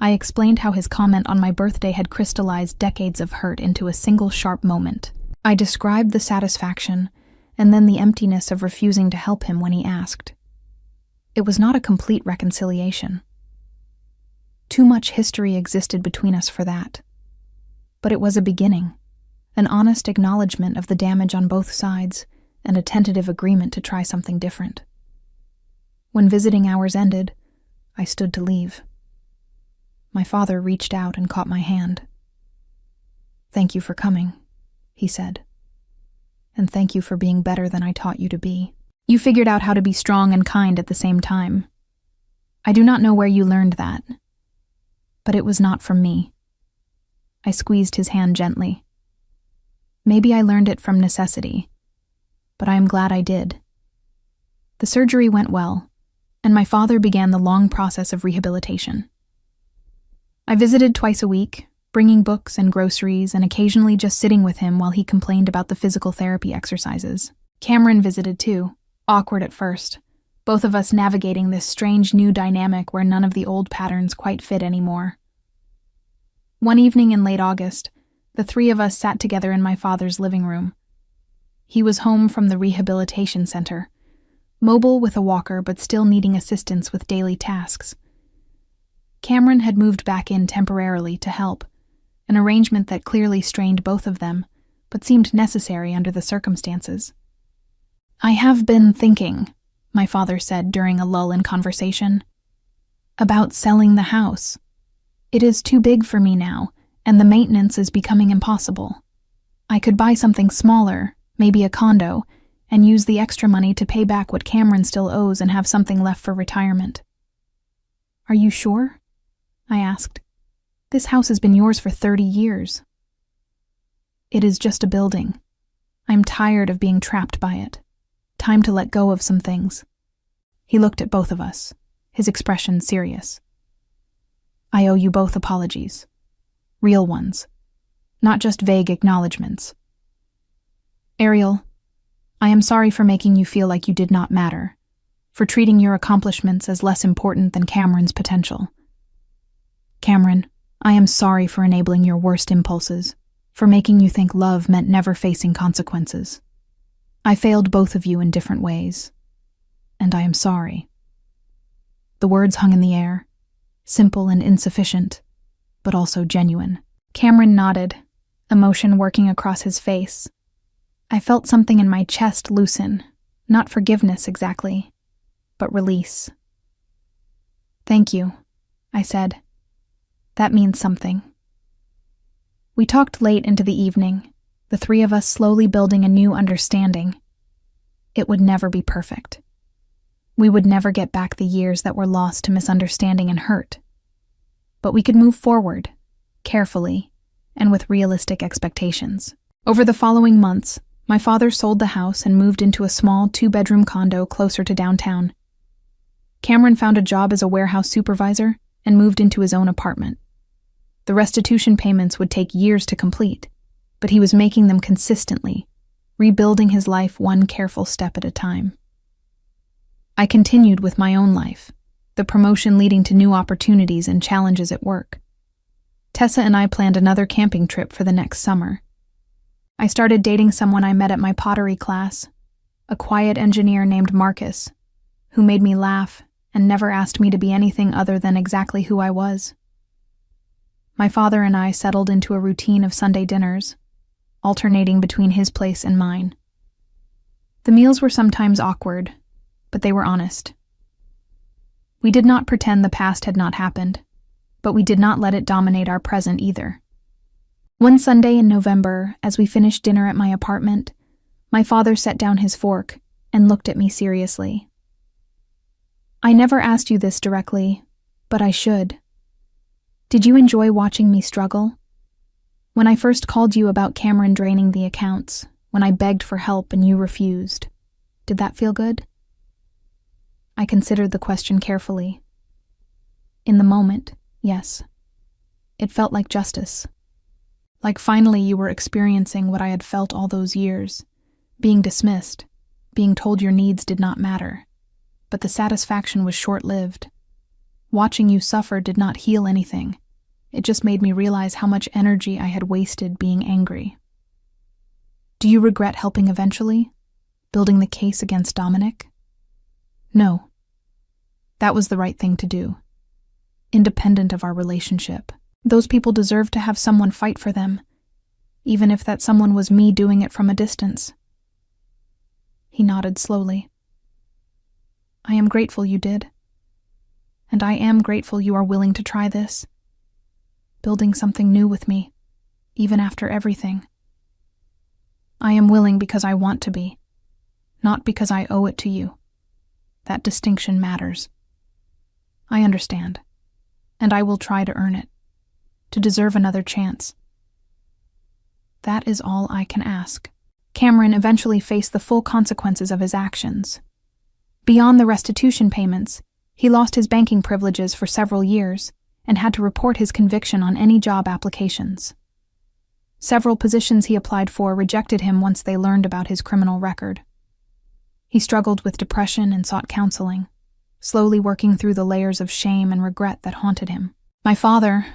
I explained how his comment on my birthday had crystallized decades of hurt into a single sharp moment. I described the satisfaction and then the emptiness of refusing to help him when he asked. It was not a complete reconciliation. Too much history existed between us for that. But it was a beginning, an honest acknowledgement of the damage on both sides, and a tentative agreement to try something different. When visiting hours ended, I stood to leave. My father reached out and caught my hand. "Thank you for coming," he said. "And thank you for being better than I taught you to be. You figured out how to be strong and kind at the same time. I do not know where you learned that, but it was not from me." I squeezed his hand gently. "Maybe I learned it from necessity, but I am glad I did." The surgery went well, and my father began the long process of rehabilitation. I visited twice a week, bringing books and groceries and occasionally just sitting with him while he complained about the physical therapy exercises. Cameron visited too, awkward at first, both of us navigating this strange new dynamic where none of the old patterns quite fit anymore. One evening in late August, the three of us sat together in my father's living room. He was home from the rehabilitation center, mobile with a walker but still needing assistance with daily tasks. Cameron had moved back in temporarily to help, an arrangement that clearly strained both of them, but seemed necessary under the circumstances. "I have been thinking," my father said during a lull in conversation, "about selling the house. It is too big for me now, and the maintenance is becoming impossible. I could buy something smaller, maybe a condo, and use the extra money to pay back what Cameron still owes and have something left for retirement." "Are you sure?" I asked. "This house has been yours for 30 years. "It is just a building. I'm tired of being trapped by it. Time to let go of some things." He looked at both of us, his expression serious. "I owe you both apologies. Real ones. Not just vague acknowledgments. Ariel, I am sorry for making you feel like you did not matter, for treating your accomplishments as less important than Cameron's potential. Cameron, I am sorry for enabling your worst impulses, for making you think love meant never facing consequences. I failed both of you in different ways, and I am sorry." The words hung in the air, simple and insufficient, but also genuine. Cameron nodded, emotion working across his face. I felt something in my chest loosen, not forgiveness exactly, but release. "Thank you," I said. "That means something." We talked late into the evening, the three of us slowly building a new understanding. It would never be perfect. We would never get back the years that were lost to misunderstanding and hurt. But we could move forward, carefully, and with realistic expectations. Over the following months, my father sold the house and moved into a small 2-bedroom condo closer to downtown. Cameron found a job as a warehouse supervisor and moved into his own apartment. The restitution payments would take years to complete, but he was making them consistently, rebuilding his life one careful step at a time. I continued with my own life, the promotion leading to new opportunities and challenges at work. Tessa and I planned another camping trip for the next summer. I started dating someone I met at my pottery class, a quiet engineer named Marcus, who made me laugh and never asked me to be anything other than exactly who I was. My father and I settled into a routine of Sunday dinners, alternating between his place and mine. The meals were sometimes awkward, but they were honest. We did not pretend the past had not happened, but we did not let it dominate our present either. One Sunday in November, as we finished dinner at my apartment, my father set down his fork and looked at me seriously. "I never asked you this directly, but I should. Did you enjoy watching me struggle? When I first called you about Cameron draining the accounts, when I begged for help and you refused, did that feel good?" I considered the question carefully. In the moment, yes. It felt like justice. Like finally you were experiencing what I had felt all those years, being dismissed, being told your needs did not matter. But the satisfaction was short-lived. Watching you suffer did not heal anything. It just made me realize how much energy I had wasted being angry. Do you regret helping eventually? Building the case against Dominic? No. That was the right thing to do. Independent of our relationship. Those people deserve to have someone fight for them, even if that someone was me doing it from a distance. He nodded slowly. I am grateful you did. And I am grateful you are willing to try this. Building something new with me, even after everything. I am willing because I want to be, not because I owe it to you. That distinction matters. I understand, and I will try to earn it, to deserve another chance. That is all I can ask. Cameron eventually faced the full consequences of his actions. Beyond the restitution payments, he lost his banking privileges for several years and had to report his conviction on any job applications. Several positions he applied for rejected him once they learned about his criminal record. He struggled with depression and sought counseling, slowly working through the layers of shame and regret that haunted him. My father,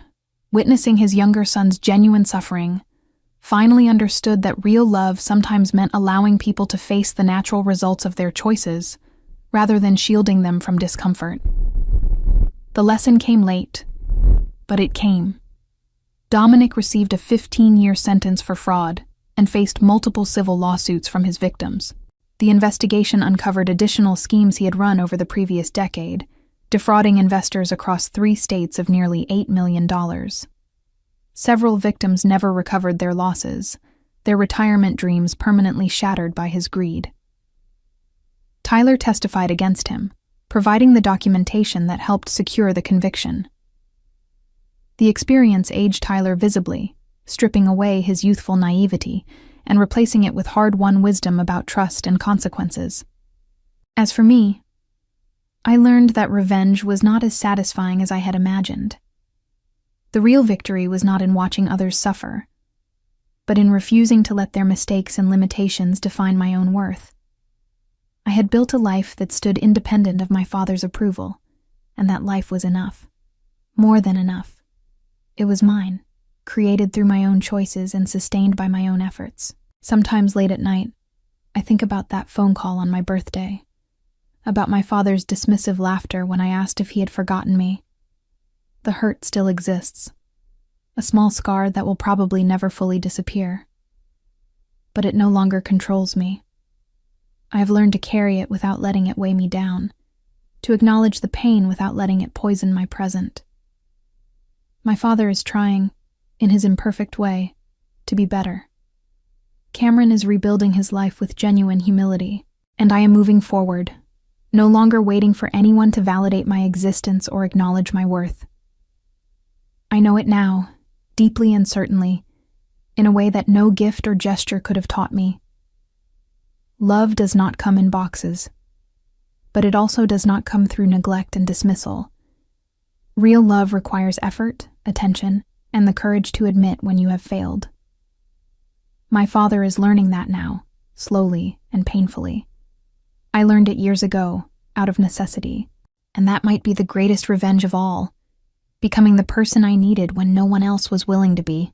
witnessing his younger son's genuine suffering, finally understood that real love sometimes meant allowing people to face the natural results of their choices, rather than shielding them from discomfort. The lesson came late, but it came. Dominic received a 15-year sentence for fraud and faced multiple civil lawsuits from his victims. The investigation uncovered additional schemes he had run over the previous decade, defrauding investors across 3 states of nearly $8 million. Several victims never recovered their losses, their retirement dreams permanently shattered by his greed. Tyler testified against him, providing the documentation that helped secure the conviction. The experience aged Tyler visibly, stripping away his youthful naivety and replacing it with hard-won wisdom about trust and consequences. As for me, I learned that revenge was not as satisfying as I had imagined. The real victory was not in watching others suffer, but in refusing to let their mistakes and limitations define my own worth. I had built a life that stood independent of my father's approval, and that life was enough. More than enough. It was mine, created through my own choices and sustained by my own efforts. Sometimes late at night, I think about that phone call on my birthday, about my father's dismissive laughter when I asked if he had forgotten me. The hurt still exists, a small scar that will probably never fully disappear. But it no longer controls me. I have learned to carry it without letting it weigh me down, to acknowledge the pain without letting it poison my present. My father is trying, in his imperfect way, to be better. Cameron is rebuilding his life with genuine humility, and I am moving forward, no longer waiting for anyone to validate my existence or acknowledge my worth. I know it now, deeply and certainly, in a way that no gift or gesture could have taught me. Love does not come in boxes, but it also does not come through neglect and dismissal. Real love requires effort, attention, and the courage to admit when you have failed. My father is learning that now, slowly and painfully. I learned it years ago, out of necessity, and that might be the greatest revenge of all, becoming the person I needed when no one else was willing to be.